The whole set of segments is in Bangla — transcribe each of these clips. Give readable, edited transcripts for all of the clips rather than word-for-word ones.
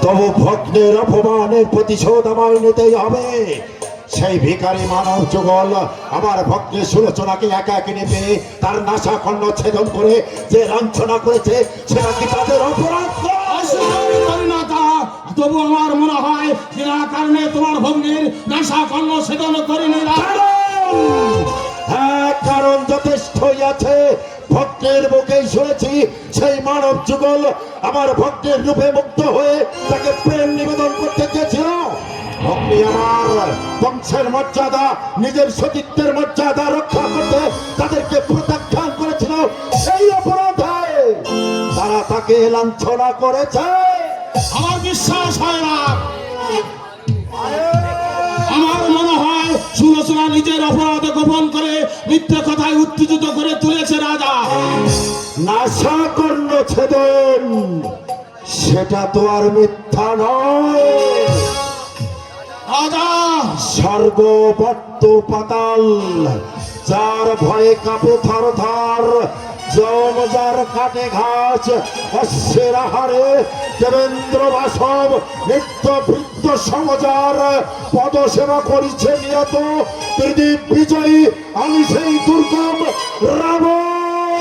তবু ভগ্নের অপমানের প্রতিশোধ আমায় নিতেই হবে। সেই ভিখারি মানব যুগল আমার ভগ্নের সুলোচনাকে একা একে নেবে তার নাসা খণ্ড ছেদন করে যে লাঞ্ছনা করেছে সেটা কি তাদের অপরাধ? তবু আমার মনে হয় বিনা কারণে তোমার ভগ্নির নাসা খণ্ড ছেদন করিনি। হ্যাঁ, কারণ যথেষ্টই আছে। ভক্তের মুখেই শুনেছি সেই মানব যুগল আমার ভক্তের রূপে মুক্ত হয়ে তাকে প্রেম নিবেদন করতে চেয়েছিল। ভক্তি আমার বংশের মর্যাদা, নিজের সতীত্বের মর্যাদা রক্ষা করতে তাদেরকে প্রত্যাখ্যান করেছিল। সেই অপরাধে তারা তাকে লাঞ্ছনা করেছে। আমার বিশ্বাস হয় না। আমার মনে হয় সুলোচনা নিজের অপরাধ গোপন করে মিথ্যে কথায় উত্তেজিত করে তুলেছে রাজা। নাসা কর্ণ ছেদন সেটা তো আর মিথ্যা নয়। রাজা স্বর্গ বর্ত পাতাল যার ভয়ে কাঁপে থর থর, যম যার কাটে ঘাস অশ্বের আহারে, দেবেন্দ্র বাসব নিত্য বৃত্ত সমজার পদসেবা করিছে নিয়ত, ত্রিদীপ বিজয়ী আমি সেই দুর্গম রাবণ।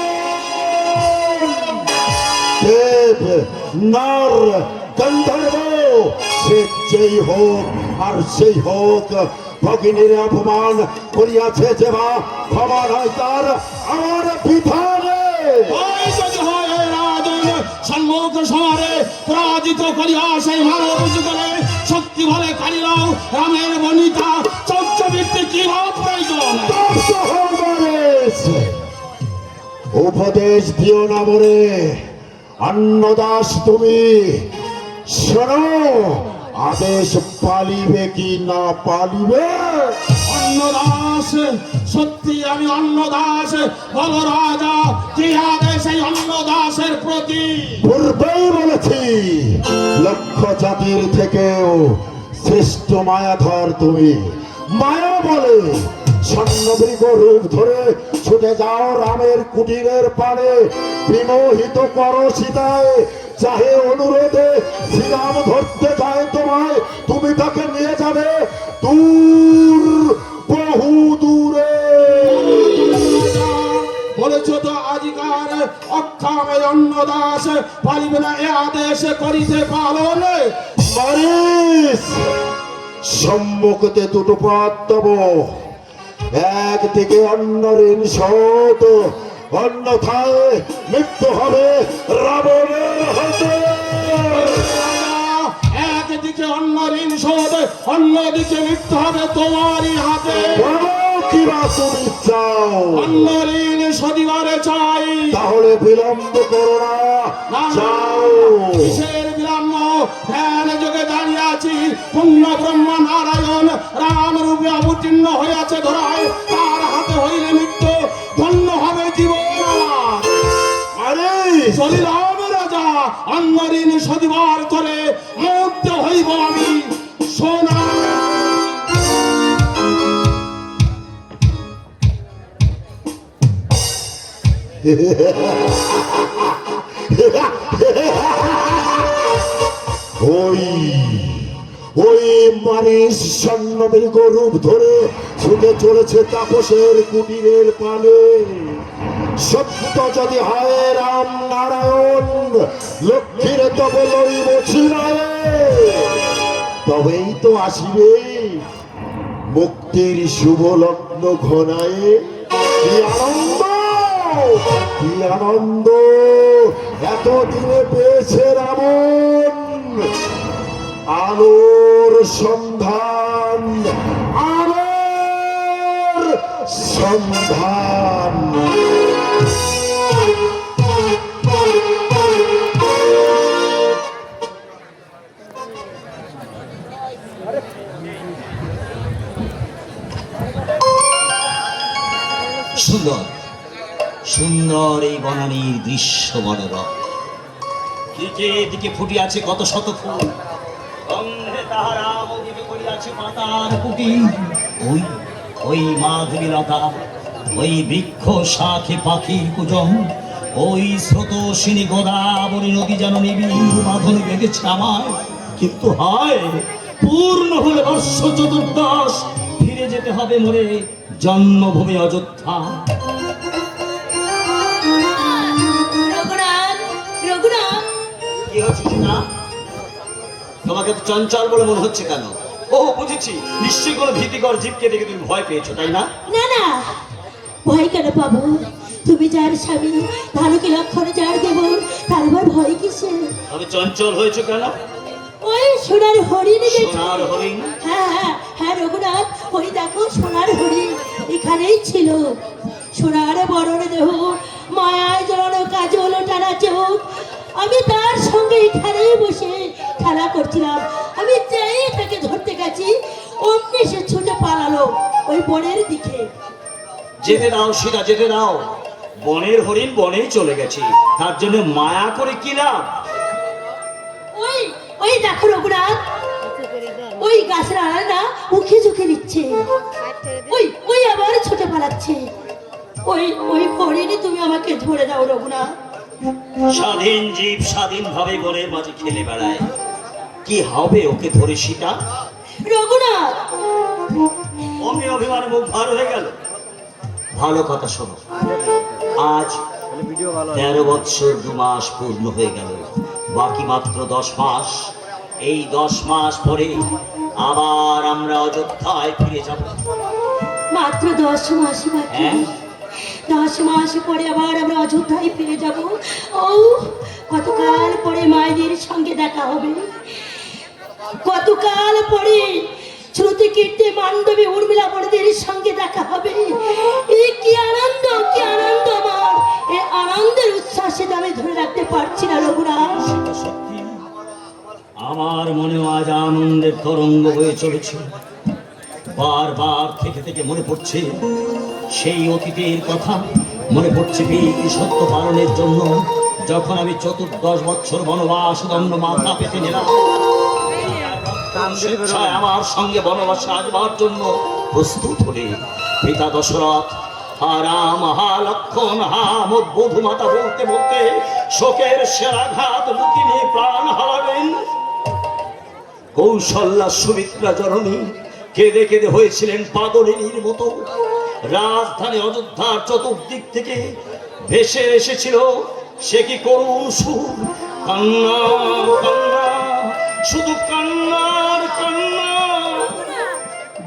দেব নর গন্ধর্ব সে যেই হোক আর সেই হোক, ভগিনীর অপমান করিয়াছে যে বা ক্ষমা নয় তার আমার বিধানে। সম্মুখ সমরে পরাজিত করিয়া সেই মানব যুগলে শক্তি বলে কালিরাও রামের বনিতা চৌচবৃত্তি কি প্রয়োজন। উপদেশ দিও না মরে অন্নদাস, তুমি শোনো আদেশ পালিবে কি না পালিবে? অন্নদাস, সত্যি আমি অন্নদাস। বল রাজা কি আদেশ এই অন্নদাসের প্রতি? পূর্বেই বলেছি লক্ষ জাতির থেকেও শ্রেষ্ঠ মায়াধর তুমি। মায়া বলে স্বর্ণমৃগ রূপ ধরে ছুটে যাও রামের কুটিরের পাড়ে, বিমোহিত করো সীতায়, চাহে অনুরোধে শ্রীরাম ধরতে যায় তোমায়, তুমি তাকে নিয়ে যাবে দূর, বহু দূরে। বলেছ তো আজিকার অক্ষামে অন্নদাস পারিবে না এ আদেশ করিতে পালন। সম্মুখতে দুটো পথ দেব, একদিকে অন্য ঋণ শোধ, অন্যথায় মৃত্যু হবে রাবণের হাতে। একদিকে অন্য ঋণ শোধ, অন্যদিকে মৃত্যু হবে তোমারই হাতে। কিবা তুমি চাও? অন্য ঋণ শোধিবারে চাই। তাহলে বিলম্ব করো না, যাও। কিসের বিলম্ব? ধ্যান যোগে দাঁড়িয়ে আছি, পুণ্য ব্রহ্ম নারায়ণ রাম রূপে অবতীর্ণ হইয়াছে ধরায়, তার হাতে হইলে মৃত্যু, ধন্য হবে জীবন আমার। আরে চলিলাম রাজা, অন্য ঋণ শোধিবার তরে মুক্ত হইব আমি। সোনা ওই মানিস স্বর্ণমৃগ রূপ ধরে ছুটে চলেছে তাপসের কুটিরের পানে। সত্য যদি হয় রাম নারায়ণ লক্ষ্মীর তবে লইব ছিনায়, তবেই তো আসিবে মুক্তির শুভ লগ্ন ঘনায়। কি আনন্দ, কি আনন্দ এতদিনে পেয়েছে রাবণ। আলোর সন্ধান, আলোর সন্ধান। সুন্দর সুন্দর এই বনানীর দৃশ্য মনোরম। দিকে দিকে ফুটিয়াছে কত শত ফুল, গন্ধে তাহারা মোদিত করিয়াছে পাতার কুটি। ওই ওই মাধবীলতা, ওই বৃক্ষ শাখে পাখির কুজন, ওই স্রোতস্বিনী গোদাবরী নদী যেন নিবিড় বাঁধনে বেঁধেছে আমায়। কিন্তু হায়, পূর্ণ হলে বর্ষ চতুর্দশ, ফিরে যেতে হবে মোরে জন্মভূমি অযোধ্যা। রঘুনাথ, রঘুনাথ, কি হচ্ছে না? তোমাকে তো চঞ্চল বলে মনে হচ্ছে কেন? ও বুঝেছি, নিশ্চয়ই কোনো ভীতিকর জীবকে দেখে তুমি ভয় পেয়েছো, তাই না? না না, ভয় কেন পাবো? তুমি যার স্বামী, ধানুকে লক্ষণে যার দেব, তার আবার ভয় কিসে? তবে চঞ্চল হয়েছো কেন? ওই সোনার হরিণ দেখেছি। সোনার হরিণ? হ্যাঁ হ্যাঁ হ্যাঁ রঘুনাথ, ওই দেখো সোনার হরিণ এখানেই ছিল। সোনার বরণ দেহ, মায়ায় জড়ানো কাজল টানা চোখ। আমি তার সঙ্গে এখানেই বসে খেলা করছিলাম। আমি যেই তাকে ধরতে গেছি, অমনি সে ছুটে পালালো ওই বনের দিকে। যেতে দাও সীতা, যেতে দাও। বনের হরিণ বনেই চলে গেছে, তার জন্য মায়া করে কি লাভ? ওই ওই দেখো রঘুনাথ, ওই গাছের আড়ালটা উঁকি ঝুঁকে দিচ্ছে। ওই ওই আবার ছুটে পালাচ্ছে। ওই ওই হরিণে তুমি আমাকে ধরে দাও রঘুনাথ। স্বাধীন জীব স্বাধীনভাবে বনের মাঝে খেলে বেড়ায়, কি হবে ওকে ধরে সীতা? রঘুনাথ, অমনি অভিমানে মুখ ভার হয়ে গেল। ভালো কথা শোনো, আজ 13 বৎসর 2 মাস পূর্ণ হয়ে গেল, বাকি মাত্র 10 মাস। এই 10 মাস পরে আবার আমরা অযোধ্যায় ফিরে যাব। মাত্র 10 মাস বাকি। হ্যাঁ। 10 মাস পরে আবার আমরা অযোধ্যায় ফিরে যাব। ও কতকাল পরে মায়েদের সঙ্গে দেখা হবে, কতকাল পরে শ্রুতি কীর্তি মান্ডবী উর্মিলা বড়দের সঙ্গে দেখা হবে। এই কি আনন্দ, কি আনন্দ! আমার এই আনন্দের উচ্ছ্বাসে আমি ধরে রাখতে পারছি না রঘুনাথ। সেটা সত্যি, আমার মনে আজ আনন্দের তরঙ্গ হয়ে চলেছে। বারবার থেকে থেকে মনে পড়ছে সেই অতীতের কথা, মনে পড়ছে বীর সত্য পালনের জন্য যখন আমি 14 বৎসর বনবাস দণ্ড মাথা পেতে নিলাম। স্বেচ্ছায় আমার সঙ্গে বনবাসে আসবার জন্য প্রস্তুত হলে পিতা দশরথ হা রাম, হা লক্ষণ, হা বধূ মাতা বলতে বলতে শোকের সেরাঘাত বুকে নিয়ে প্রাণ হারাবেন। কৌশল্যা সুমিত্রা জননী কেঁদে কেঁদে হয়েছিলেন পাগলিনীর মতো। রাজধানী অযোধ্যার চতুর্দিক থেকে ভেসে এসেছিল সে কি করুণ সুর, কান্না কান্না, শুধু কান্নার কান্না।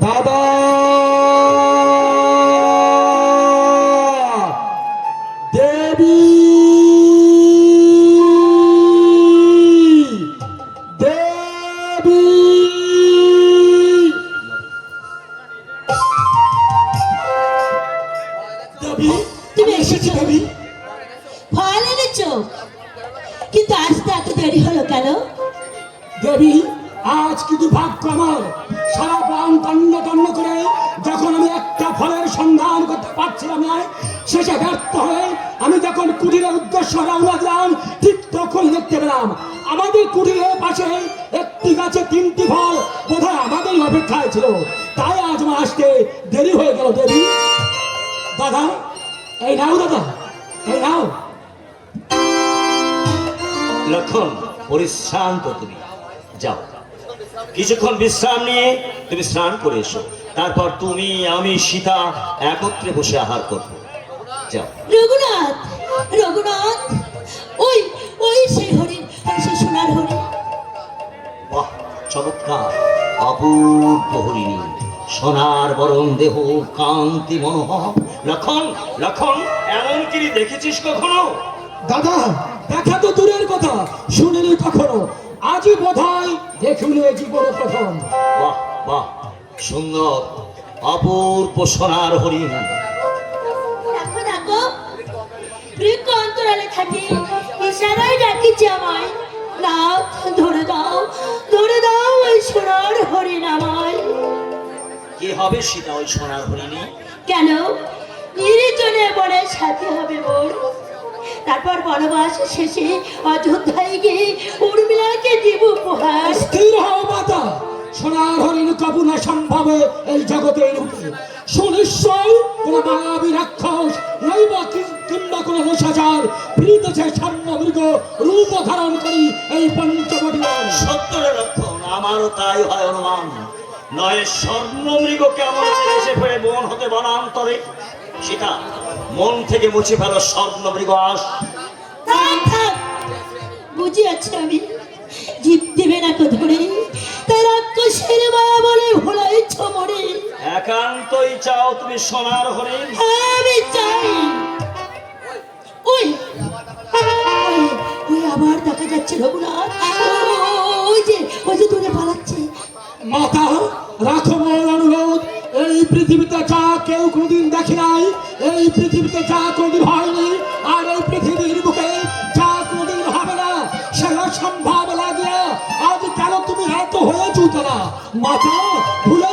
বাবা, দেবী, দেবী, দেবী, তুমি এসেছো? দেবী। ফল এনেছো, কিন্তু আসতে এত দেরি হলো কেন? দেবী, আজ কি দুর্ভাগ্য আমার! সারা প্রাণ তন্ন তন্ন করে যখন আমি একটা ফলের সন্ধান করতে পারছিলাম না, শেষে ব্যর্থ হয়ে আমি যখন কুটিরের উদ্দেশ্যে রওনা দিলাম, ঠিক তখন দেখতে পেলাম আমাদের কুটিরের পাশে একটি গাছে 3টি ফল বোধহয় আমাদেরই অপেক্ষায় ছিল। তাই আজ আমার আসতে দেরি হয়ে গেল। দেবী, দাদা, এই নাও দাদা, এই নাও। লক্ষণ, পরিশ্রান্ত তুমি যাও, কিছুক্ষণ বিশ্রাম নিয়ে তুমি স্নান করে এসো, তারপর তুমি আমি সীতা একত্রে বসে আহার করবো। যাও। রঘুনাথ, রঘুনাথ, ওই ওই সেই হরিণ, সেই সোনার হরিণ। বাহ, চমৎকার, অপূর্ব হরিণী, সোনার বরণ দেহ, কান্তি মনোহর। লক্ষণ, লক্ষণ, এমন কি দেখেছিস কখনো? দাদা, দেখা তো দূরের কথা, শুনিনি কখনো। আজই বোধহয় দেখুন জীবন প্রথম। বাহ বাহ, সুন্দর অপূর্ব সোনার হরিণ। দেখো দেখো, বৃক্ষ অন্তরালে থাকি ইশারায় ডাকিছে আমায়। নাথ, ধরে দাও, ধরে দাও ওই সোনার হরিণ আমায়। কি হবে সীতা ওই সোনার হরিণী? কেন? নির্জনে বনে সাথী হবে মোর। তারপর বনবাস শেষে অযোধ্যায় গিয়ে উর্মিলাকে দিব উপহার। স্থির হও মাতা, সোনার হরিণ কবুনা সম্ভব এই জগতের রূপে সুনিশ্চয় কোন মায়াবী রাক্ষস নৈবা কিংবা কোন রসাচার ফিরিতেছে স্বর্ণ মৃগ রূপ ধারণ করি এই পঞ্চবটি সত্যের লক্ষণ আমারও তাই হয় অনুমান। নয় স্বর্ণ মৃগ কেমন এসে পড়ে বন হতে বনান্তরে, সেটা মন থেকে মুছে ফেলো স্বর্ণ মৃগ আস। থাক, থাক। বুঝিয়াছি আমি, জীব দেবে না তো ধরে, তাই রাক্ষসের মায়া বলে ভোলাইছ মরে। একান্তই চাও তুমি সোনার হরিণ? আমি চাই। ওই ওই ওই আবার দেখা যাচ্ছে রঘুনাথ, ওই যে দূরে পালাচ্ছে। মাতা রাখো মোর অনুরোধ, এই পৃথিবীতে যা কেউ কোনদিন দেখে নাই, এই পৃথিবীতে যা কোনদিন হয়নি, আর এই পৃথিবীর বুকে যা কোনদিন হবে না, সেটা সম্ভব লাগে। আজ কেন তুমি এত হয়ে চুতো না? মাতা ভুলে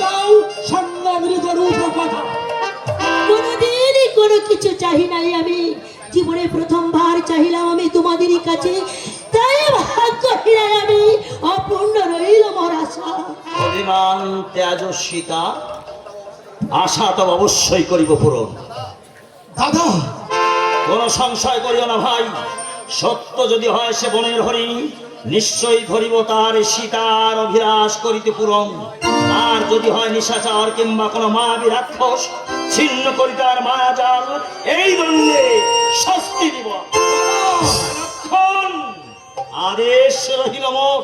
যাও স্বর্ণ মৃগ রূপ কথা। কোনোদিনই কোনো কিছু চাহি নাই আমি, জীবনে প্রথমবার চাহিলাম আমি তোমাদেরই কাছে, তাই ভাগ্য হিরায় আমি অপূর্ণ রইল মোর আশা। অভিমান তেজস্বিতা, আশা তো অবশ্যই করিব পূরণ। দাদা কোন সংশয় করিও না ভাই, সত্য যদি হয় সে বনের হরিণ, নিশ্চয়ই ধরিব তার সীতার অভিলাষ করিতে পূরণ। আর যদি হয় নিশাচার কিংবা কোন মায়াবী রাক্ষস, ছিন্ন করি তার মায়াজাল, এই দণ্ডে শাস্তি দিব। আদেশ রহিল মোর,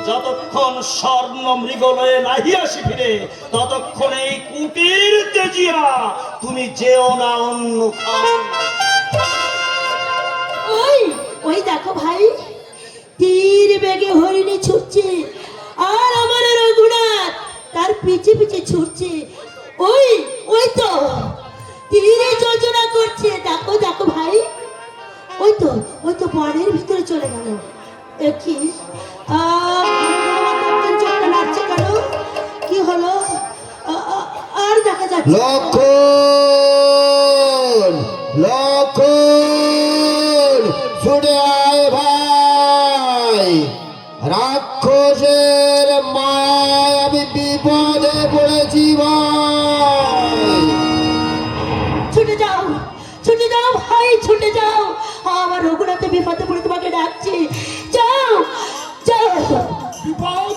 যতক্ষণ স্বর্ণ মৃগলয়ে নাহি আসি ফিরে, ততক্ষণ এই কুটির তেজিয়া তুমি যেও না অন্য খাও। ওই দেখো ভাই, তীর বেগে হরিণী ছুটছে, আর আমার রঘুনাথ তার পিছে পিছে ছুটছে। ওই তো তীরে যোজনা করছে, দেখো দেখো ভাই, ওই তো বনের ভিতরে চলে গেল। দেখি নাচছে কেন, কি হলো? আর দেখা যাচ্ছে লক্ষণ ছুটে আয় ভাই, রাক্ষসের মায় আমি বিপদে পড়েছি ভাই। ছুটে যাও ভাই, ছুটে যাও, আমার রঘুনাথে বিপদে পড়ে তোমাকে ডাকছে, যাও যাও। বিপদ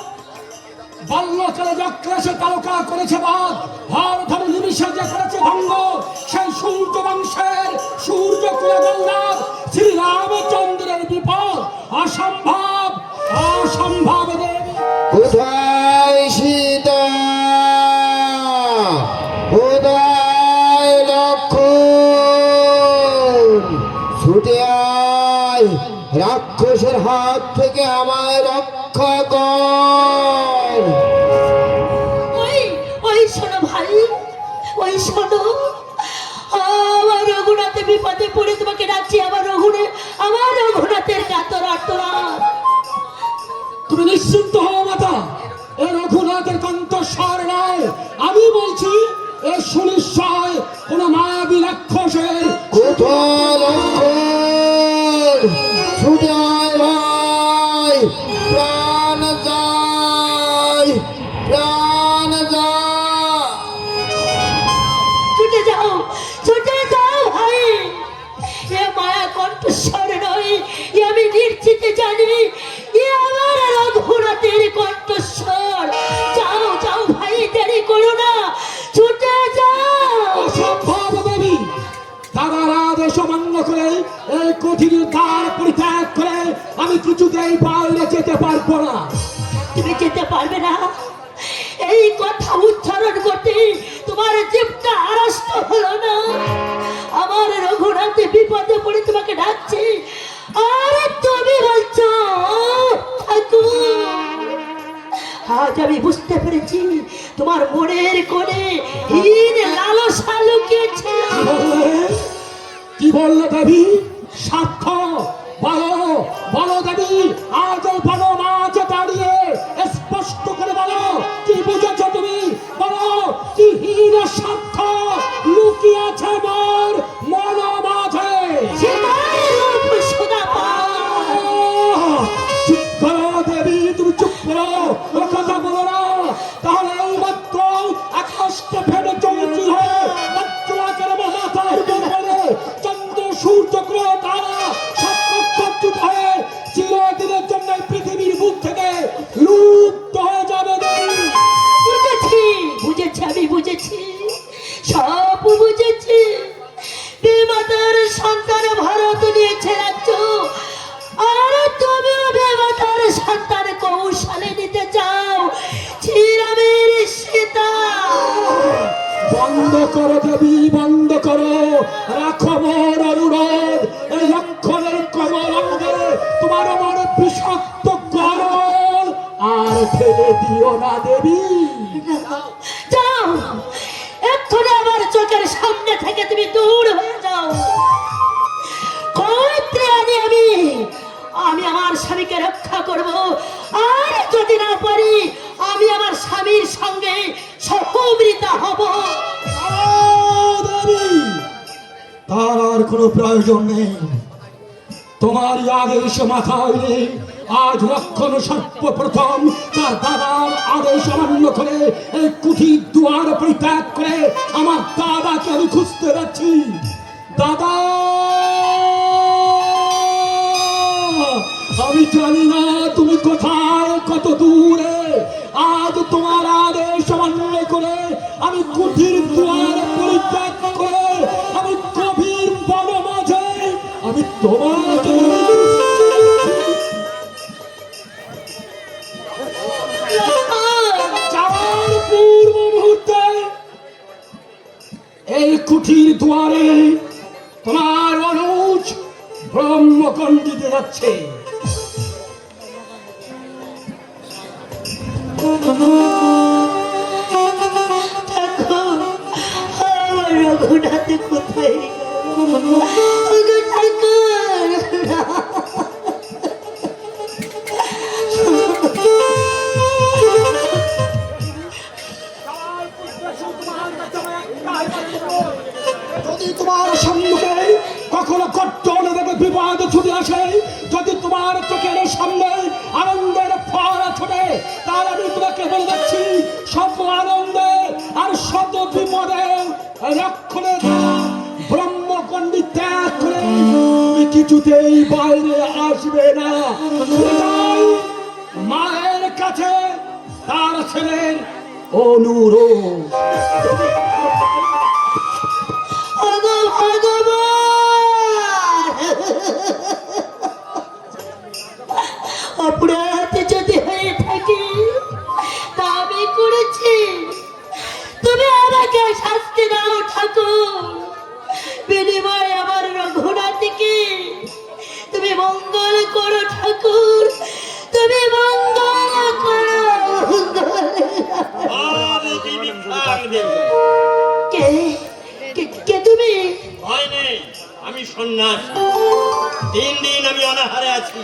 বাল্যকালে যক্রাসে তারকা করেছে বাদ, হার ধরে নিমিষে যে করেছে ভঙ্গ, সেই সূর্য বংশের সূর্য কুলে গৌরব শ্রীরামচন্দ্রের বিপদ অসম্ভব দেবী। কোথায় সীতা, কোথায় লক্ষণ? ছুটে আয়, রাক্ষসের হাত থেকে আমায় রক্ষা কর। ওই শোনো ভাই, ওই শোনো, আমার রঘুনাথে বিপদে পড়ে তোমাকে ডাকছি, আমার রঘুনাথের কাতর আর্তনাদ। তুমি নিশ্চিন্ত হও মাতা, এ রঘুনাথের কণ্ঠস্বর নয়, আমি বলছি এ সুনিশ্চয় কোন মায়াবী রাক্ষসের। কোথায় লক্ষণ? ছুটে আয় ভাই, প্রাণ যায়। ছুটে যাও ভাই, এ মায়া কণ্ঠস্বর নয়, এ আমি নিশ্চিত জানি, এ আমার রঘুনাথের কণ্ঠস্বর। যাও ভাই, দেরি করো না, ছুটে যাও। অসম্ভব দেবী, তারা আদেশ অমান্য করে এই কঠিন দ্বার পরিত্যাগ করে আমি কিছুতেই বাইরে যেতে পারবো না। তুমি যেতে পারবে না, এই কথা উচ্চারণ করতে তোমার জীবটা আড়ষ্ট হলো না? আমার রঘুনাথে বিপদে পড়ে তোমাকে ডাকছে, আর তুমি বলছো ঠাকুর। আজ আমি বুঝতে পেরেছি তোমার মনের কোণে হীন লালসা লুকিয়েছে। কি বললো দেবী? সাক্ষ্য বলো দেবী, আজ বলো মাঝ দাঁড়িয়ে স্পষ্ট করে বলো, কি বুঝেছো তুমি? বলো কি হীন সাক্ষ্য লুকিয়েছে মোর মন মাঝে? চুপ করো দেবী, তুমি চুপ করো, ও কথা বলো না। বন্ধ করো দেবী, বন্ধ করো। রাখো মোর অনুরোধ, এই লক্ষণের কমল অঙ্গে তোমার আমার বিষাক্ত গরল আর ফেলে দিও না দেবী। যাও, এক্ষুনি আমার চোখের সামনে থেকে তুমি দূর হয়ে যাও। কইত্রে আনি আমি আমার স্বামীকে রক্ষা করব, আর যদি না পারি আমি আমার স্বামীর সঙ্গে সহমৃতা হব। দেবী, তার আর কোনো প্রয়োজন নেই। তোমার আদেশ মাথায় নেই। আজ লক্ষণ সর্বপ্রথম তার দাদার আদেশ অমান্য করে এই কুঠির দুয়ার পরিত্যাগ করে আমার দাদাকে আমি খুঁজতে যাচ্ছি। দাদা, আমি জানি না তুমি কোথায়, কত দূরে। আজ তোমার আদেশ অমান্য করে আমি কুঠির দুয়ার পরিত্যাগ করে আমি গভীর বন মাঝে আমি তোমাকে যাওয়ার পূর্ব মুহূর্তে এই কুঠির দুয়ারে তোমার অনুজ ব্রহ্মকণ দিতে যাচ্ছে। ঠাকুর, আমার রঘুনাথে কোথায় গেল? ওগো ঠাকুর, যদি তোমার সম্মুখে কখনো কট্টর থেকে বিপদ ছুটে আসে, যদি তোমার চোখের সামনে আনন্দের ফোয়ারা ছোটে, তাহলে আমি তোমাকে বলে যাচ্ছি শত আনন্দে আর শত বিপদে রক্ষণে ব্রহ্মকণ্ডী ত্যাগ করে তুমি কিছুতেই বাইরে আসবে না। এটাই মায়ের কাছে তার ছেলের অনুরোধ। ওগো ভগবান, অপরাধ যদি হয়ে থাকে তা আমি করেছি, তুমি আমাকে শাস্তি দাও ঠাকুর। বিনিময়ে আমার রঘুনাথকে তুমি মঙ্গল করো ঠাকুর, তুমি মঙ্গল করো। কে কে তুমি? ভয় নেই, আমি সন্ন্যাসী। 3 দিন আমি অনাহারে আছি।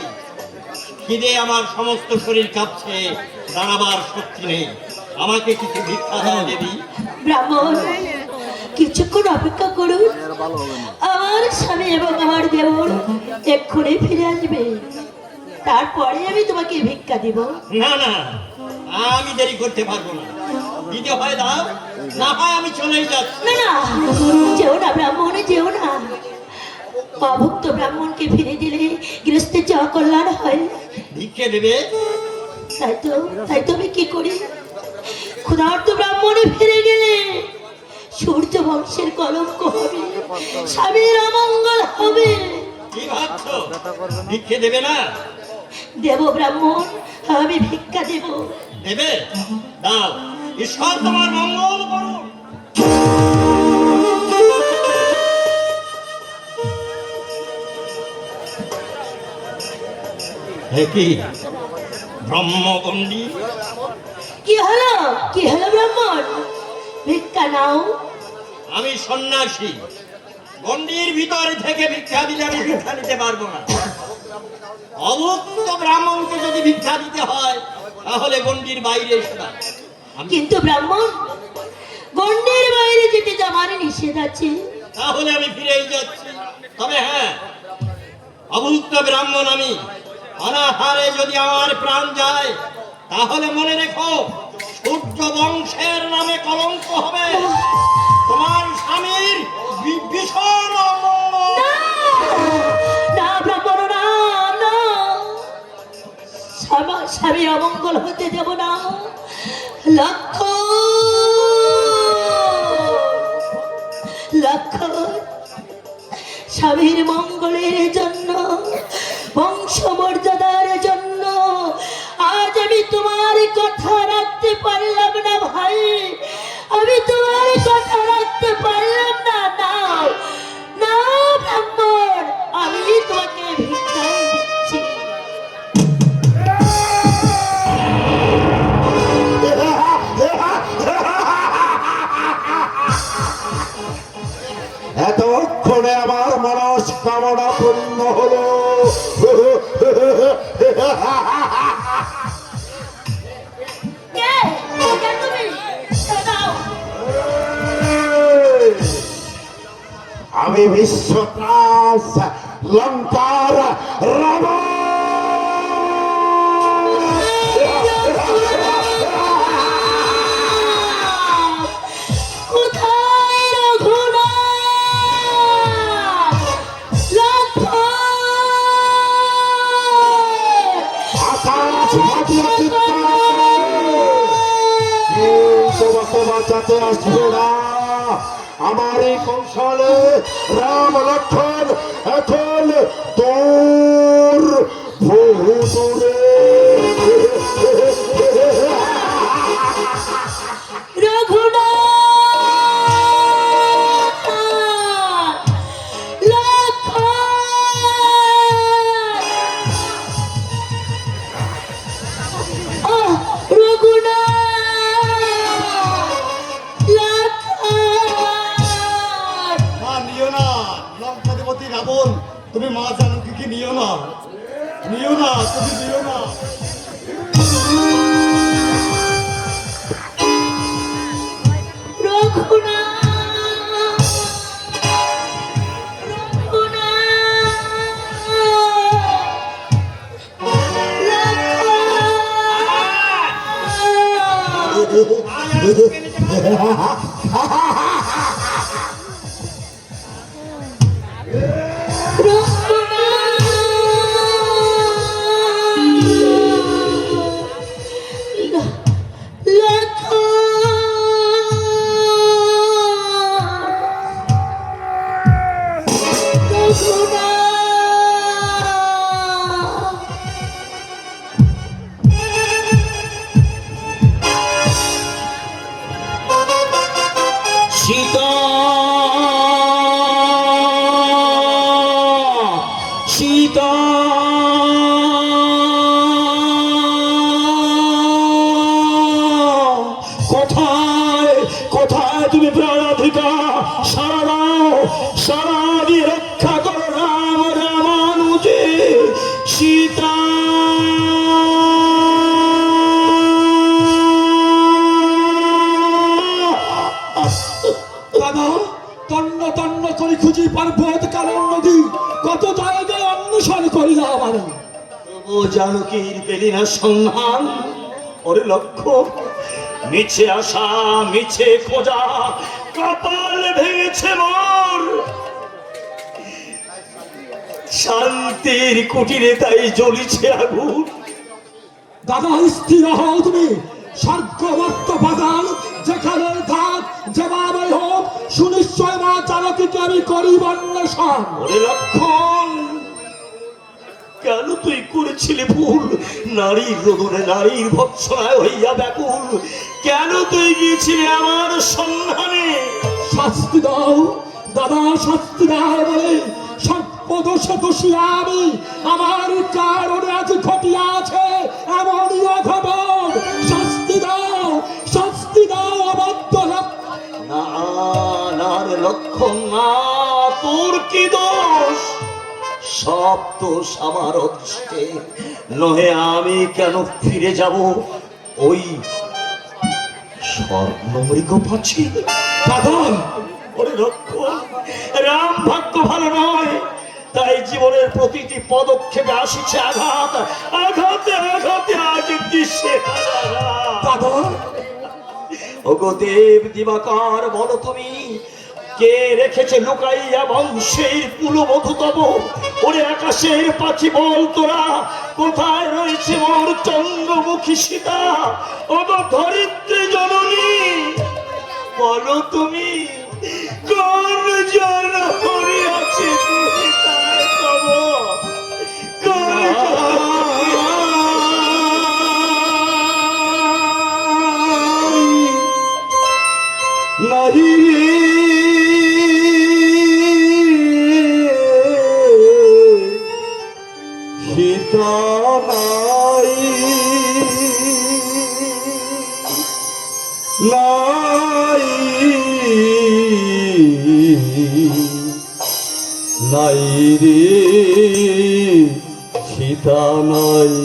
খিদে আমার সমস্ত শরীর কাঁপছে, দাঁড়াবার শক্তি নেই। আমাকে কিছু ভিক্ষা দাও দেবী। ব্রাহ্মণ, কিছুক্ষণ অপেক্ষা করুন। আমার স্বামী এবং আমার দেবর এক্ষুনি ফিরে আসবে, তারপরে আমি তোমাকে ভিক্ষা দিব। না না, আমি দেরি করতে পারবো না। দিতে হয় দাও, না হয় আমি চলেই যাচ্ছি। না না, যেও না ব্রাহ্মণ, যেও না। অভুক্ত ব্রাহ্মণকে ফিরে দিলে গৃহস্থের যা কল্যাণ হয়। ভিক্ষে দেবে? তাই তো আমি কি করি? ক্ষুধার্ত ব্রাহ্মণে ফিরে গেলে সূর্য বংশের কলঙ্ক হবে, স্বামীর অমঙ্গল হবে। কি ভাবছো, ভিক্ষে দেবে না? দেব ব্রাহ্মণ, আমি ভিক্ষা দেব। দেবে? দাও, ঈশ্বর তোমার মঙ্গল করুন। কি ব্রহ্মকণ্ডী? কি হলো ব্রাহ্মণ? ভিক্ষা নাও। আমি সন্ন্যাসী, গণ্ডির ভিতরে থেকে ভিক্ষা দিলে আমি ভিক্ষা নিতে পারবো না। অভুক্ত ব্রাহ্মণকে যদি ভিক্ষা দিতে হয় তাহলে গণ্ডির বাইরে এসে দাও। কিন্তু ব্রাহ্মণ, গণ্ডির বাইরে যেতে আমার নিষেধ আছে। তাহলে আমি ফিরেই যাচ্ছি। তবে হ্যাঁ, অভুক্ত ব্রাহ্মণ আমি। অনাহারে যদি আমার প্রাণ যায় তাহলে মনে রেখো, সূর্য বংশের নামে কলঙ্ক হবে। তোমার স্বামীর ভীষণ অমঙ্গল। না ব্রাহ্মণ, না না, স্বামীর অমঙ্গল হতে দেব না। লক্ষ্য স্বামীর মঙ্গলের জন্য, বংশমর্যাদার জন্য আজ আমি তোমার কথা রাখতে পারলাম না ভাই, আমি তোমার কথা রাখতে মরণাপন্ন হলো। কে? কে তুমি? দাও। আমি বিশ্বত্রাস লঙ্কার রাবণ। কোথায় রঘুনাথ? লক্ষ্মণ! আকাশ ফাটিয়া চিৎকার তোমাকে বাঁচাতে আসবে না। আমার এই কৌশলে রাম লক্ষ্মণ এখন তোর বহু দূরে। রঘুনাথ! লক্ষ্মণ! ওহ, রঘুনাথ! লক্ষ্মণ! মা নিও না, লঙ্কাধিপতি রাবণ, তুমি মা জানকীকে নিও না, নিও না, তুমি নিও না। রঘুনাথ! সীতা, সীতা, কোথায় কোথায় তুমি প্রাণাধিকা? সারা দাও, সারা দিয়ে রক্ষা করো রাম রামানুজে। সীতা, দাদা, তন্ন তন্ন করে খুঁজি পর্বত কারণ নদী, কত জায়গায় অন্বেষণ করিলাম আমি। ও জানকীর পেলি না সন্ধান? ওরে লক্ষ্য, মিছে আসা মিছে খোঁজা, কপাল ভেঙেছে মোর। শান্তির কুটিরে তাই জ্বলিছে আগুন। দাদা, স্থির হও তুমি। স্বর্গবর্ত বাজান যেখানে থাক, যেভাবে হোক, সুনিশ্চয় মা জানকীকে আমি করিব অন্বেষণ। ওরে লক্ষণ, কেন তুই করেছিলি ভুল? নারীর রোদনে নারীর ভৎসনায় হইয়া ব্যাকুল, কেন তুই গিয়েছিলি আমার সন্ধানে? শাস্তি দাও দাদা, শাস্তি দাও বলে সর্বদোষে দোষী আমি। আমার কারণে আজ ঘটিয়াছে এমনই অঘটন। শাস্তি দাও, শাস্তি দাও অবাধ্য লক্ষ্মণ। না না রে লক্ষণ, না, তোর কি দোষ? সব দোষ আমার হচ্ছে। নহে আমি কেন ফিরে যাব ওই স্বর্ণমৃগ পাচ্ছি? দাদা, ওরে লক্ষণ, রাম ভাগ্য ভালো নয়, তাই জীবনের প্রতিটি পদক্ষেপে আসিছে আঘাত, আঘাতে আঘাতে আজ দৃশ্যে দাদা, ওগো দেব দিবাকর, বলো তুমি কে রেখেছে লুকাইয়া বংশের কুলবধূ তব? ওরে আকাশের পাখি বল তোরা, কোথায় রয়েছে মোর চন্দ্রমুখী সীতা? ওগো ধরিত্রী জননী, বলো তুমি কোন জন আছে সীতায় তব? কোন নাহি সীতা নাই, নাই রে সীতা নাই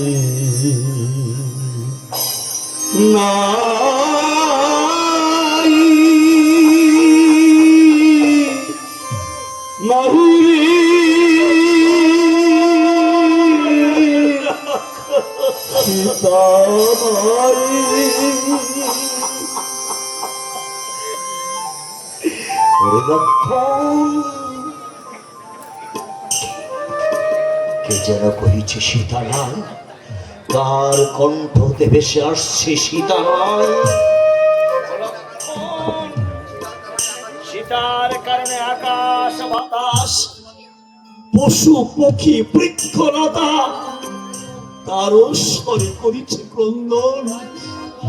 নাই নাহি সীতা নাই কে যেন কহিছে সীতা নাই, কার কণ্ঠতে ভেসে আসছে সীতা নাই। সীতার কারণে আকাশ বাতাস, পশু পক্ষী বৃক্ষলতা তারও স্বরে করিছে ক্রন্দন।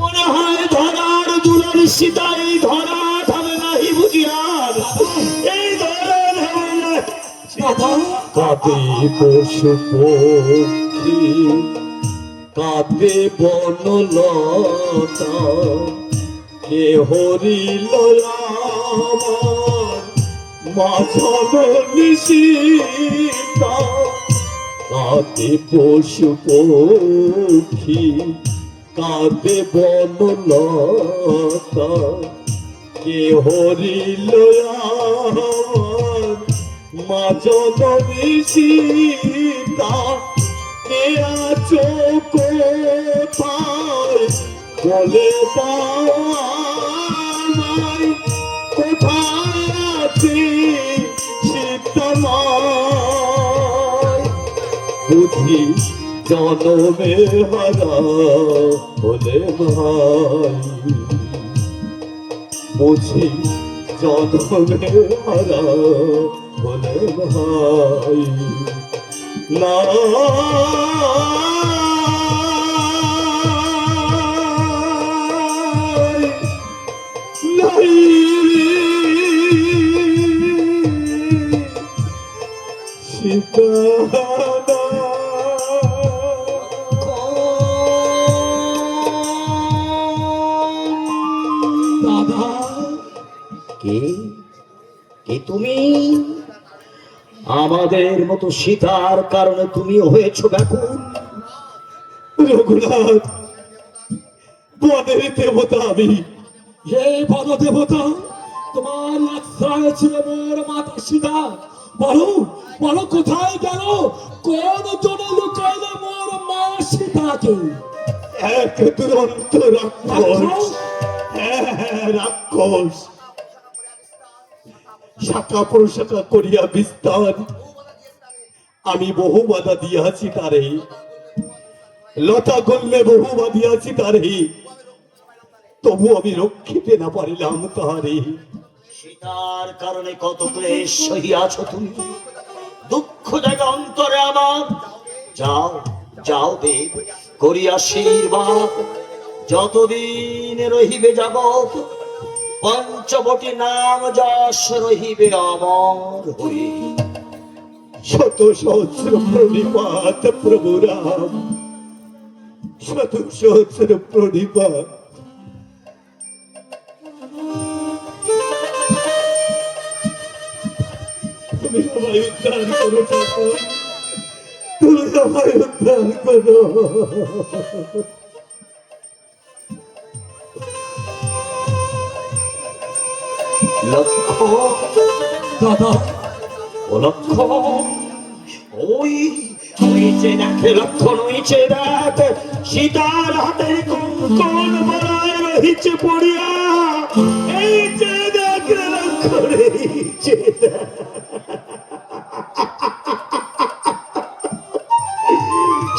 মনে হয় ধরার দুলার সীতা এই ধরা থামে নাহি বুঝিয়ার, এই ধরা থামে না। কাঁদে পশু পক্ষী কাঁদে বনলতা, কে হরিল আমার মাঝবনি সীতা। কাঁদে পশু পক্ষী কাঁদে বনলতা, কে হরিল আমার মাঝবনি সীতা। কে আছো কোথায় বলে দাও, কোথায় আছি সীতামায়। বুঝি জনমে হারা বলে ভাই, বুঝি জনমে হারা বলে ভাই। না নাই সীতা দাদা। কে কে তুমি? আমাদের মতো সীতার কারণে তুমি হয়েছো ব্যাকুল। রঘুনাথ, বনের দেবতা আমি। হে বন দেবতা, তোমার আশ্রয় ছিল মোর মাতা সীতা। বলো বলো, কোথায় গেল? কোন জনে লুকাইলে মোর মা সীতাকে? এক দুরন্ত রাক্ষস, রাক্ষস শাখা প্রশাখা করিয়া বিস্তার। আমি বহু বাধা দিয়াছি তারে, লতা করলে বহু বাঁধিয়াছি তারে, তবু আমি রক্ষিতে না পারিলাম তাহারে। সীতার কারণে কত ক্লেশ সহিয়াছ তুমি, দুঃখ জায়গা অন্তরে আমার। যাও যাও দেব, করি আশীর্বাদ। যতদিন রহিবে জগৎ, পঞ্চবটি নাম যশ রহিবে অমর হয়ে। শত সহস্র প্রণিপাত প্রভু রাম, শত সহস্র প্রণিপাত। তুমি আমায় উদ্ধার করো ঠাকুর, তুমি আমায় উদ্ধার করো। লক্ষ্য দাদা, ও লক্ষ্য, ওই নিচে দেখে, লক্ষ্য নিচে দেখ, সীতার হাতের কঙ্কন বলায় রহিছে পড়িয়া। এই যে দেখ লক্ষ্য, নিচে দেখ,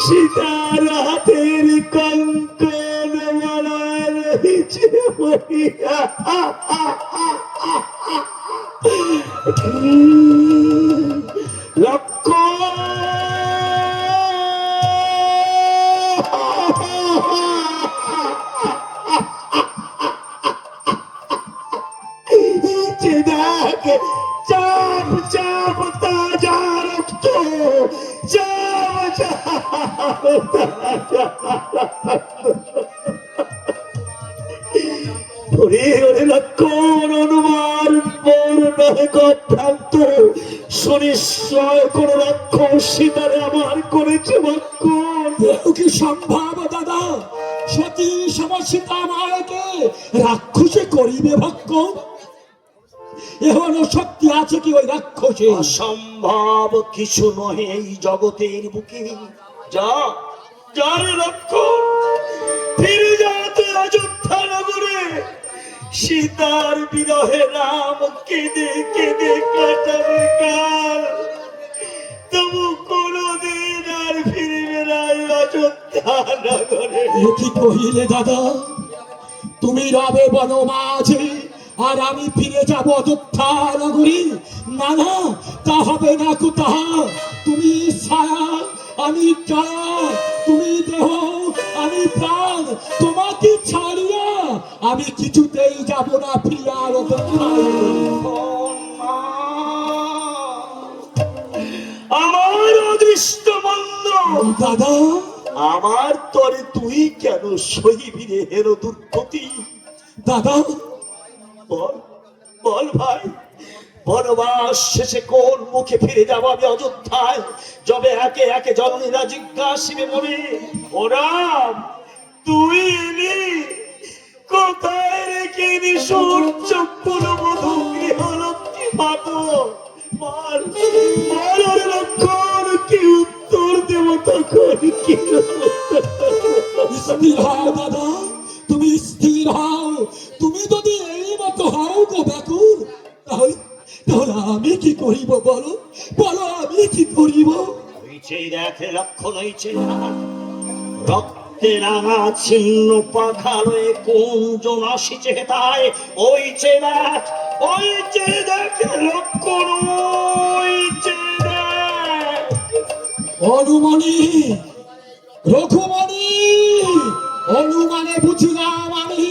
সীতার হাতের কঙ্কন বলায় রহিছে পড়িয়া। লক্ষ্য, চাপ চাপ তাজা রক্ত, চাপ চাপ ওরে ওরে লক্ষণ অনুমান পূর্ণ কথান্ত শুনে নিশ্চয় কোন রাক্ষস সীতারে আমার করেছে ভক্ষণ। কি সম্ভব দাদা, সতী সমসীতা মায়কে রাক্ষসে করিবে ভক্ষণ? এমন শক্তি আছে কি ওই রাক্ষসে? অসম্ভব কিছু নহে এই জগতের বুকে। যা যারে লক্ষণ, ফিরে যা তুই অযোধ্যা নগরে। সীতার বিরহে রাম কেঁদে কেঁদে কাটাবে কাল, তবু কোনদিন আর ফিরবে না এই অযোধ্যা নগরে। এ কি কহিলে দাদা? তুমি রবে বনমাঝে আর আমি ফিরে যাব অযোধ্যা নগরী? না না, তা হবে না কোথা। তুমি ছায়া আমি ছায়া, তুমি দেহ আমি প্রাণ, তোমাকে ছাড়িয়া আমি কিছুতেই যাব না ফিরিয়া অযোধ্যায়। আমার অদৃষ্ট মন্দ দাদা, আমার তরে তুই কেন সহিবি রে হেরো দুর্গতি? দাদা বল বল ভাই, বনবাস শেষে কোন মুখে ফিরে যাবো আমি অযোধ্যায়? যবে একে একে জননীরা জিজ্ঞাসিবে মনে, ও রাম তুই এলি কোথায় রেখে নি সূর্য পুরবধূ গৃহলক্ষ্মী মাত? বল বল ওরে লক্ষণ, কি উত্তর দেব তখন? কি স্থির হও দাদা, তুমি স্থির হও। তুমি যদি এই মতো হও গো ব্যাকুল, তাহলে তাহলে আমি কি করিব বলো, বলো আমি কি করিব? হইছে দেখে লক্ষণ, হইছে রক্তে রাঙা ছিন্ন পাখালয়ে কুঞ্জন আসিছে হেতায়। ওইছে দেখ, ওইছে দেখে লক্ষণ, ওইছে দেখ। অনুমানী রঘুমণি, অনুমানে বুঝিলাম আমি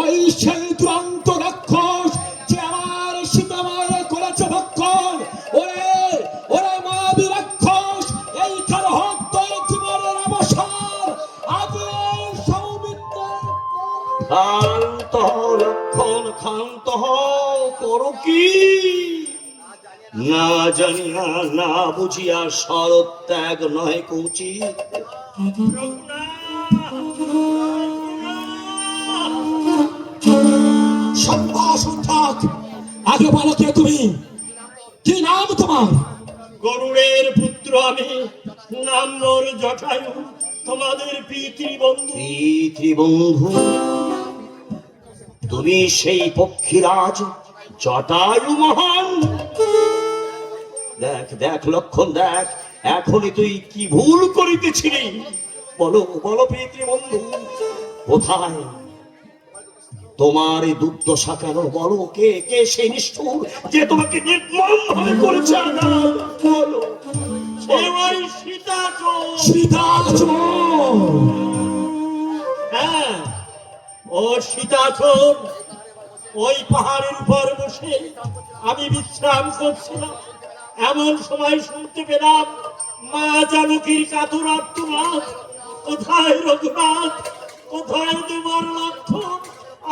ওই সেই দুরন্ত রাক্ষস যে আমার সীতামায়ের করেছে ভক্ষণ। ওরে ওরে মায়াবী রাক্ষস, এইখানে হোক তোর জীবনের অবসান। আজের সৌমিত্র ক্ষান্ত হও লক্ষণ, ক্ষান্ত হও, করো কি না জানিয়া না বুঝিয়া শরৎ ত্যাগ নয় কৌচিত। সম্ভাষণ থাক, আগে বলো কে তুমি, কি নাম তোমার? গরুড়ের পুত্র আমি, নাম মোর জটায়ু, তোমাদের পিতৃবন্ধু। পিতৃবন্ধু? তুমি সেই পক্ষীরাজ জটায়ু মহান? দেখ দেখ লক্ষণ দেখ, এখনই তুই কি ভুল করিতেছিলি? বলো বলো পিতৃবন্ধু, কোথায় তোমার এই দুর্দশা কেন? বলো কে কে সেই নিষ্ঠুর যে তোমাকে নির্মম ভাবে করেছে আঘাত? বলো। ওই সীতাচোর। সীতাচোর? হ্যাঁ, ও সীতাচোর। ওই পাহাড়ের উপর বসে আমি বিশ্রাম করছিলাম, এমন সময় শুনতে পেলাম মা জানকীর কাতর আর্তনাদ। কোথায় রঘুনাথ, কোথায় তোমার লক্ষণ?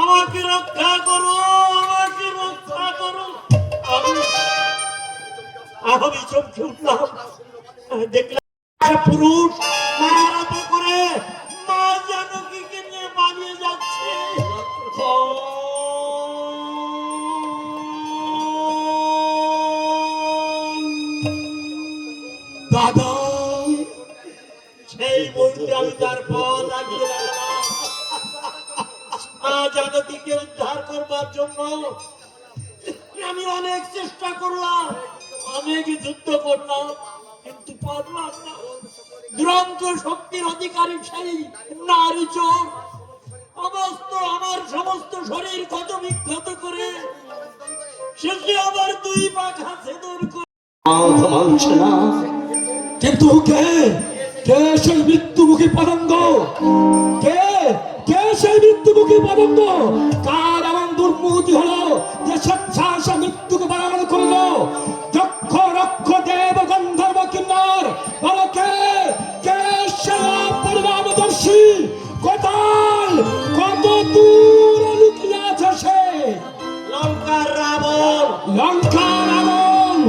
আমাকে রক্ষা করো, আমাকে রক্ষা করো। আমি চমকে উঠলাম, দেখলাম পুরুষ মারাতে করে মা জানকীকে নিয়ে পালিয়ে যাচ্ছে। দাদা, সেই মুহূর্তে আমি তার পথ আগিয়ে রাখলাম। জানকীকে উদ্ধার করবার জন্য আমি অনেক চেষ্টা করলাম, অনেক যুদ্ধ করলাম, কিন্তু পারলাম না। দুরন্ত শক্তির অধিকারী সেই নারী চোর আমার সমস্ত শরীর ক্ষত বিক্ষত করে শেষে আবার দুই পাখা ছেদন করে মানছে না। কিন্তু কে কে সেই মৃত্যুমুখী পতঙ্গ? কে কে সেই মৃত্যুমুখী পতঙ্গ? কার এমন দুর্মতি হলো যে স্বেচ্ছায় মৃত্যুকে বারণ করলো? যক্ষ রক্ষ দেব গন্ধর্ব কিন্নর, বলো কে কে সে পরিণামদর্শী? কোথায় কত দূরে লুকিয়ে আছে সে? লঙ্কার রাবণ। লঙ্কার রাবণ?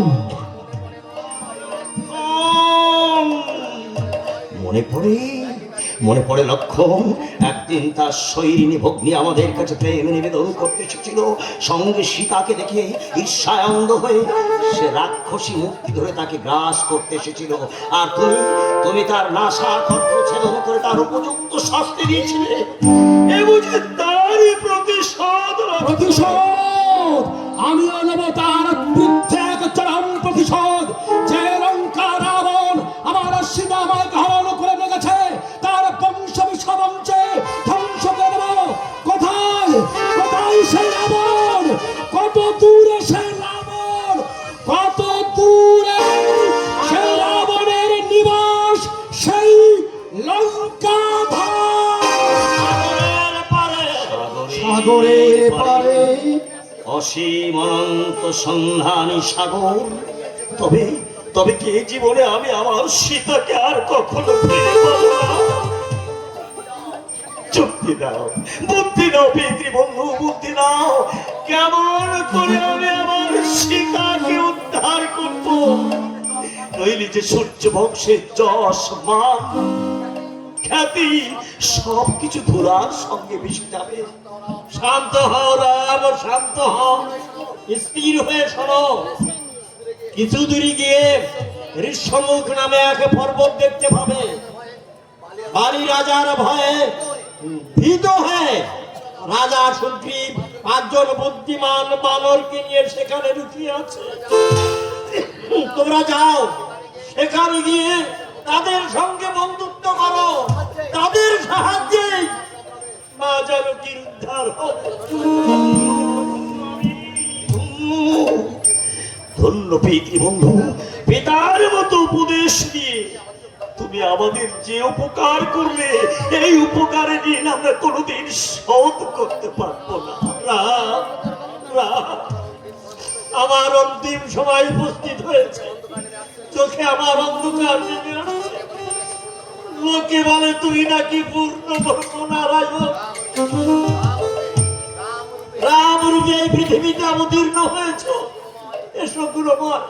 মনে পড়ে লক্ষ্য, একদিন তার শৈরিনী ভগ্নী আমাদের কাছে প্রেম নিবেদন করতে এসেছিল। সঙ্গে সীতাকে দেখে ঈর্ষায় অন্ধ হয়ে সে রাক্ষসী মূর্তি ধরে তাকে গ্রাস করতে এসেছিল। আর তুমি তার নাসা কণ্ঠ ছেদন করে তার উপযুক্ত শাস্তি দিয়েছিলে। এ বুঝে তারই প্রতিশোধ। প্রতিশোধ আমিও নেব তার বিরুদ্ধে এক চরম প্রতিশোধ। যে লঙ্কা রাবণ আমার সীতা আমাকে হরণ করে নিয়ে গেছে, তার বংশ বিশ্ববংশে ধ্বংস করে দেব। কোথায় কোথায় সেই রাবণ? কত দূরে সেই রাবণ? কত দূরে সেই রাবণের নিবাস? সেই লঙ্কা সাগরের পারে অসীম অনন্ত সন্ধানী সাগর। তবে তবে কে জীবনে আমি আমার সীতাকে আর কখনো ফিরে পাবো না। শক্তি দাও, বুদ্ধি দাও পিতৃবন্ধু, বুদ্ধি দাও। কেমন করে আমি আমার সীতাকে উদ্ধার করবো? নইলে যে সূর্য বংশের যশ মান খ্যাতি সবকিছু ধুলার সঙ্গে মিশে যাবে। শান্ত হও রাম, শান্ত হও, স্থির হয়ে শোনো। কিছু দূরে গিয়ে ঋষ্যমুখ নামে এক পর্বত দেখতে পাবে। বালি রাজার ভয়ে ভীত হয়ে রাজা সুগ্রীব 5 জন বুদ্ধিমান বানরকে নিয়ে সেখানে লুকিয়ে আছে। তোমরা যাও, সেখানে গিয়ে তাদের সঙ্গে বন্ধুত্ব করো। তাদের সাহায্যে মা জানকীর উদ্ধার হবে। ধন্য পিতৃবন্ধু, পিতার মতো উপদেশ দিয়ে তুমি আমাদের যে উপকার করলে, এই উপকারের ঋণ আমরা কোনোদিন শোধ করতে পারবো না। রাম, রাম, আমার অন্তিম সময় উপস্থিত হয়েছে। চোখে আমার অন্ধকার নেমে আসছে। লোকে বলে তুই নাকি পূর্ণ ব্রহ্ম নারায়ণ। রাম রূপে এই পৃথিবীতে অবতীর্ণ হয়েছ। এসো গুরুবর,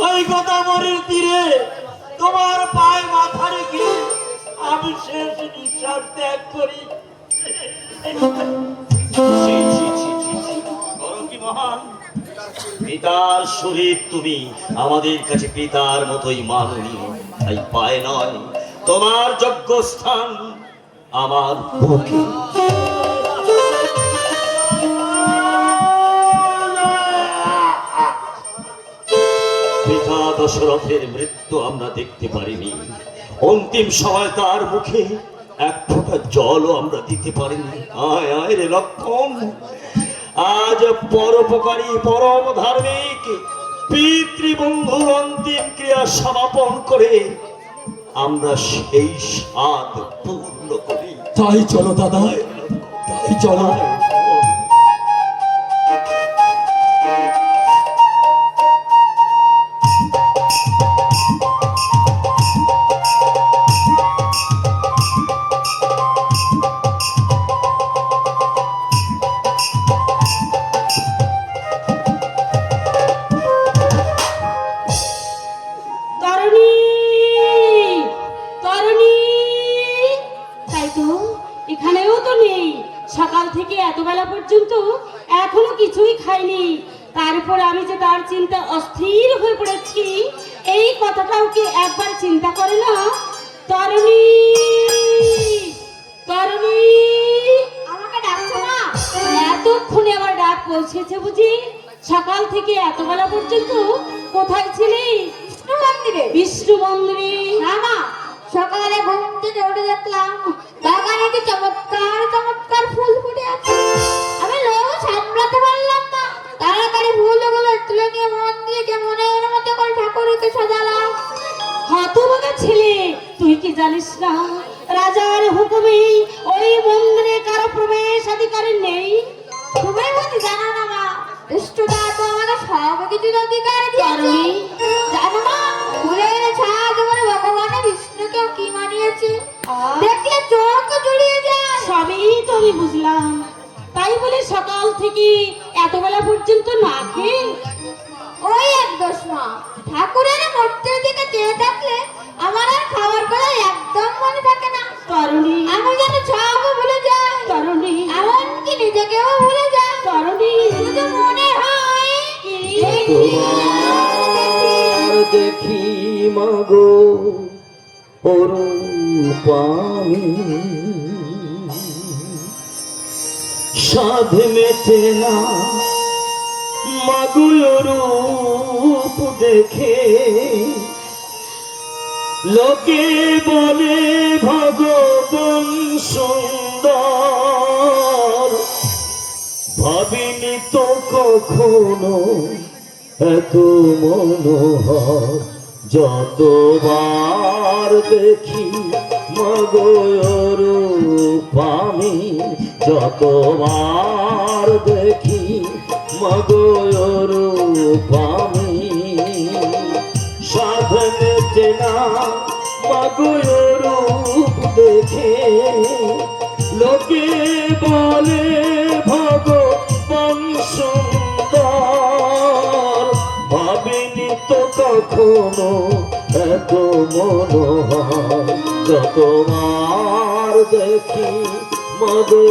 ওই গোদাবরীর তীরে তোমার পায়ে মাথা রেখে আমি শেষ নিঃশ্বাস ত্যাগ করি। কি মহান পিতার শরীর তুমি আমাদের কাছে পিতার মতোই মাননীয়। তাই পায়ে নয়, তোমার যোগ্য স্থান আমার বুকে। পিতা দশরথের মৃত্যু আমরা দেখতে পারিনি। অন্তিম সময় তার মুখে এক ফোঁটা জলও আমরা দিতে পারিনি। আয় আয় রে লক্ষণ, আজ পরোপকারী পরম ধার্মিক পিতৃবন্ধুর অন্তিম ক্রিয়া সমাপন করে আমরা সেই স্বাদ পূর্ণ করি। তাই চলো দাদা, তাই চলো। এখনো কিছুই খাইনি, তারপর আমি যে তার চিন্তা অস্থির হয়ে পড়েছি, এই কথাটাও কি একবার চিন্তা করে না? তরুণী, তরুণী, আমাকে ডাকছো না? এতক্ষণে আমার ডাক পৌঁছেছে বুঝি? সকাল থেকে এত বেলা পর্যন্ত কোথায় ছিলি? বিষ্ণু মন্দিরে। বিষ্ণু মন্দিরে? না না, সকালে ঘুম থেকে উঠে দেখলাম বাগানে কি চমৎকার চমৎকার ফুল ফুটে আছে। আমি লোভ সামলাতে পারলাম না, তাড়াতাড়ি ফুলগুলো তুলে নিয়ে মন্দিরে মনের মতো করে ঠাকুরকে সাজালাম। হতভাগা ছেলে, তুই কি জানিস না রাজার হুকুমে ওই মন্দিরে কারো প্রবেশাধিকার নেই? তুমি বুঝি জানো না মা, বিষ্ণুদা তো আমাদের সব কিছুর অধিকার দিয়েছে। জানো মা, ফুলের ছাদ বলে ভগবানের বিষ্ণুকেও কি মানিয়েছে, দেখলে চোখ জুড়িয়ে যায়। সবই তো আমি বুঝলাম, তাই বলে সকাল থেকে এত বেলা পর্যন্ত না খেয়ে? ওই এক দোষ মা, ঠাকুরের মূর্তির দিকে চেয়ে থাকলে আমার আর খাবার কথা একদম মনে থাকে না। তরুণী আমি যেন সব ভুলে যাই, তরুণী এমনকি নিজেকেও ভুলে যাই। তরুণী শুধু মনে হয় তোমার দেখি মাগো অরূপামি, সাধ মেটে না মাগো রূপ দেখে, লোকে বলে ভগবান সুন্দর, ভাবিনি তো কখনো এত মনোহর, যতবার দেখি মাগো রূপ আমি, যতবার দেখি মাগো রূপ আমি, সাধনে চেনা মাগো রূপ দেখে, লোকে বলে ভগবান সুন্দর, ভাবিনি তো কখনো এত মনোহর, যতবার দেখি মাগো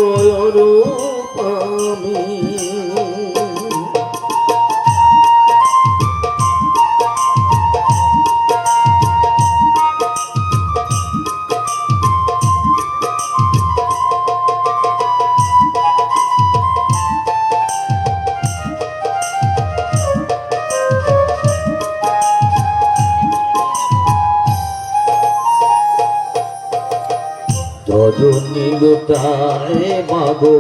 রূপ আমি। রজনী লুটায় মাগো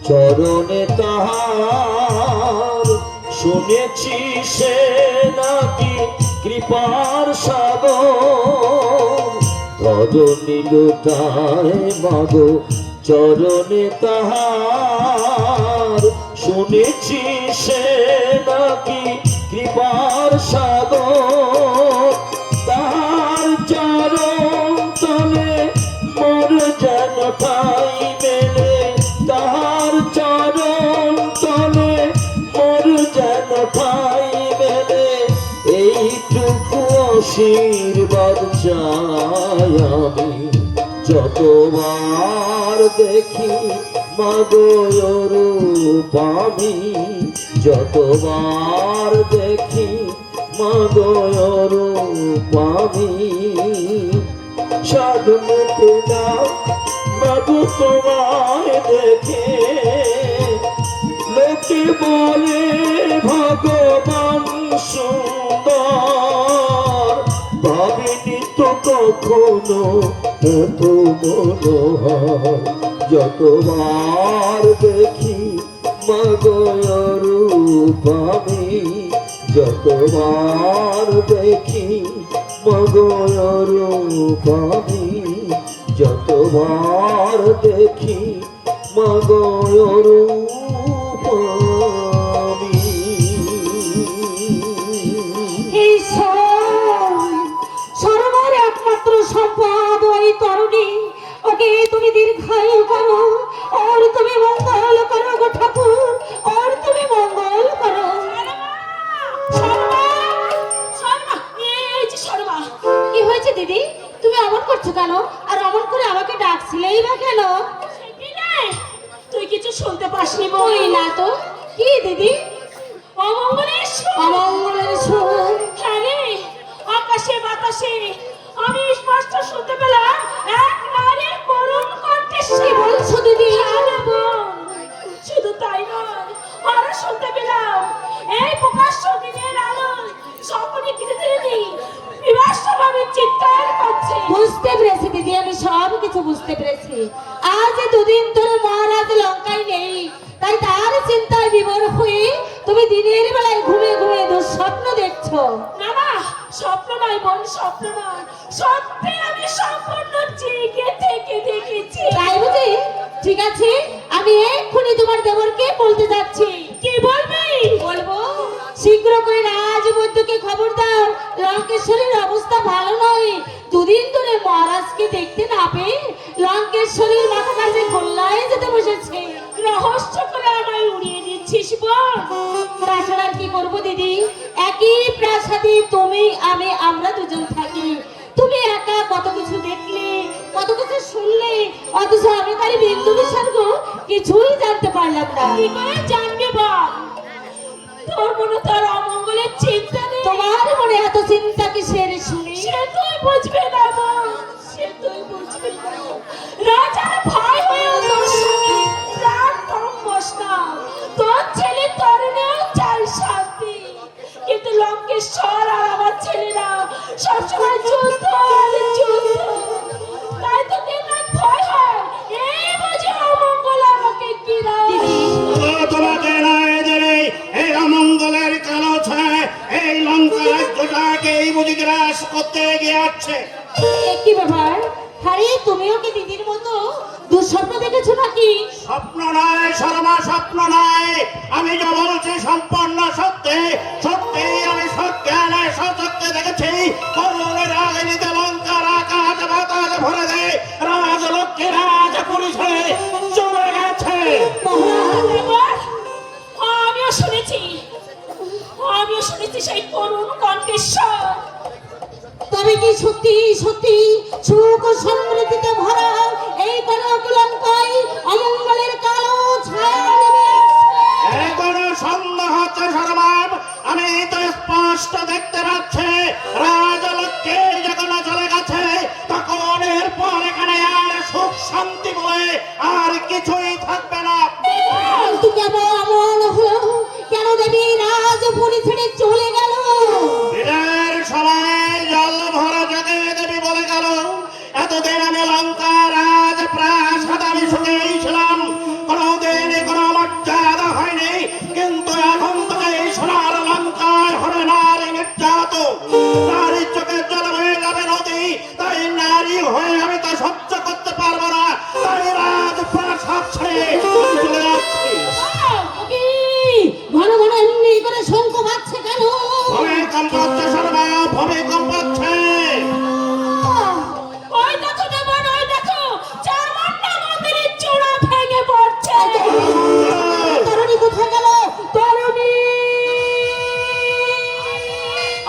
চরণে তাহার, শুনেছি সে নাকি কৃপার সাগর, রজনী লুটায় মাগো চরণে তাহার, শুনেছি সে নাকি কৃপার সাগর, তাহার চরণ তলে মোর যেন ঠাই মেলে, তাহার চরণ তলে মোর যেন ঠাই মেলে, এইটুকু আশীর্বাদ চাই আমি, যতবার দেখি মাগো রূপ আমি, যতবার দেখি মাগো রূপ আমি, সাধ মেটে না মাগো তোমায় দেখে, লোকে বলে ভগবান সুন্দর, ভাবিনি তো কখনো এত মনোহর, যতবার দেখি মাগো রূপ আমি, যতবার দেখি মাগো রূপ আমি, যতবার দেখি মাগো রূপ আমি। সর্বের একমাত্র সম্পদ ওই তরুণী, ওকে তুমি দীর্ঘায়ু করো, আর তুমি মঙ্গল করো গো ঠাকুর, আর তুমি মঙ্গল করো। কি হয়েছে দিদি, তুমি অমন করছো কেন? আর অমন করে আমাকে ডাকছিলেই বা কেন? তুই কিছু শুনতে পাসনি? বই না তো। কি দিদি? অমঙ্গলের সুর। অমঙ্গলের সুর? হ্যাঁ রে, আকাশে বাতাসে আমি স্পষ্ট শুনতে পেলাম এক নারীর করুণ কণ্ঠে। কি বলছো দিদি? শুধু তাই নয়, আরো শুনতে পেলাম এই প্রকাশ্য দিনের আলো সকলে ধীরে ধীরে বিভৎসভাবে চিৎকার করছে। বুঝতে পেরেছি দিদি, আমি সব কিছু বুঝতে পেরেছি। আজ দুদিন ধরে মহারাজ লঙ্কায় নেই, তাই তার চিন্তায় বিভোর হয়ে তুমি দিনের বেলায় ঘুমে ঘুমে দুঃস্বপ্ন দেখছো। না না, স্বপ্ন নয় বোন, স্বপ্ন নয়, সত্যি আমি সম্পূর্ণ জেগে থেকে দেখেছি। তাই বুঝি? ঠিক আছে, আমি এক্ষুনি তোমার দেবরকে বলতে যাচ্ছি। কি বলবি? বলবো, শীঘ্র করে রাজবৈদ্যকে খবর দাও, লঙ্কেশ্বরীর অবস্থা ভালো নয়। দুদিন ধরে মহারাজকে দেখতে না পেয়ে লঙ্কেশ্বরীর মাথা কাছে গোল্লায় যেতে বসেছে। রহস্য করে আমায় উড়িয়ে দিচ্ছিস বোন। তাছাড়া আর কি করবো দিদি, একই প্রাসাদে তুমি আমি আমরা দুজন থাকি। তুমি তুমি একা কত কিছু দেখলে, কত কিছু শুনলে, অথচ আমি তার বিন্দু বিসর্গ কিছুই জানতে পারলাম না। কি করে জানবে বা? তোর মনে তার অমঙ্গলের চিন্তা নেই? তোমার মনে এত চিন্তা কিসের শুনি? সে তুই বুঝবে না মা, সে তুই বুঝবে না। রাজার ভাই হয়েও তোর সঙ্গে প্রাণ কম বসনা। তোর ছেলে তরুণেও চাই শান্তি, কিন্তু লঙ্কেশ্বর আর আমার ছেলেরা সবসময় যুদ্ধ আর যুদ্ধ। তাই তো দিন ভয় হয়, এই বুঝে অমঙ্গল আমাকে কিরা। তোমাকে নয় জেনে এই অমঙ্গলের কালো ছায় এই লঙ্কা রাজ্যটাকে এই বুঝি গ্রাস করতে গিয়ে আছে। এ কি ব্যাপার? আরে তুমিও কি দিদির মতো দুঃস্বপ্ন দেখেছো নাকি? স্বপ্ন নয় শর্মা, স্বপ্ন নয়। আমি যা বলছি সম্পূর্ণ সত্যি। সত্যি আমি সজ্ঞানে সচক্ষে দেখেছি করুণের রাজনীতি লঙ্কার আকাশ বাতাস ভরে দেয়, রাজলক্ষ্মী রাজপুরী ছেড়ে চলে গেছে। এবার আমিও শুনেছি, আমিও শুনেছি সেই করুণ কণ্ঠেশ্বর। তবে কি সত্যি সত্যি সুখ ও সমৃদ্ধিতে ভরা এই কনক লঙ্কায় অমঙ্গলের কালো ছায়া নেমে এসেছে? এখনো সন্দেহ হচ্ছে শর্মাম। আমি তো স্পষ্ট দেখতে পাচ্ছি রাজলক্ষ্মী যখন চলে গেছে তখন এরপর এখানে আর সুখ শান্তি বলে আর কিছুই থাকবে না। কিন্তু কেবল এমন হলো কেন দেবী রাজপুরী ছেড়ে চলে গেল? বিদায়ের সময় জল ভরা জগে দেবী বলে গেল, এতদিন আমি লঙ্কা রাজ প্রাসাদ আমি শুনেই ছিলাম, কোনোদিন কোনো মর্যাদা হয়নি, কিন্তু এখন থেকে এই সোনার লঙ্কায় হবে নারী নির্যাতন। নারী চোখের জল হয়ে যাবে নদী, তাই নারী হয়ে আমি তা সহ্য করতে পারবো না, তাই রাজ প্রাসাদ ছেড়ে চলে যাচ্ছি। কি ঘন ঘন এমনি করে শঙ্খ বাজছে কেন? ভূমিকম্প হচ্ছে শর্মা, ভূমিকম্প হচ্ছে। ওই দেখো দেবন, ওই দেখো চারমান্না মন্দিরের চূড়া ভেঙে পড়ছে। তরুণী কোথায় গেল? তরুণী!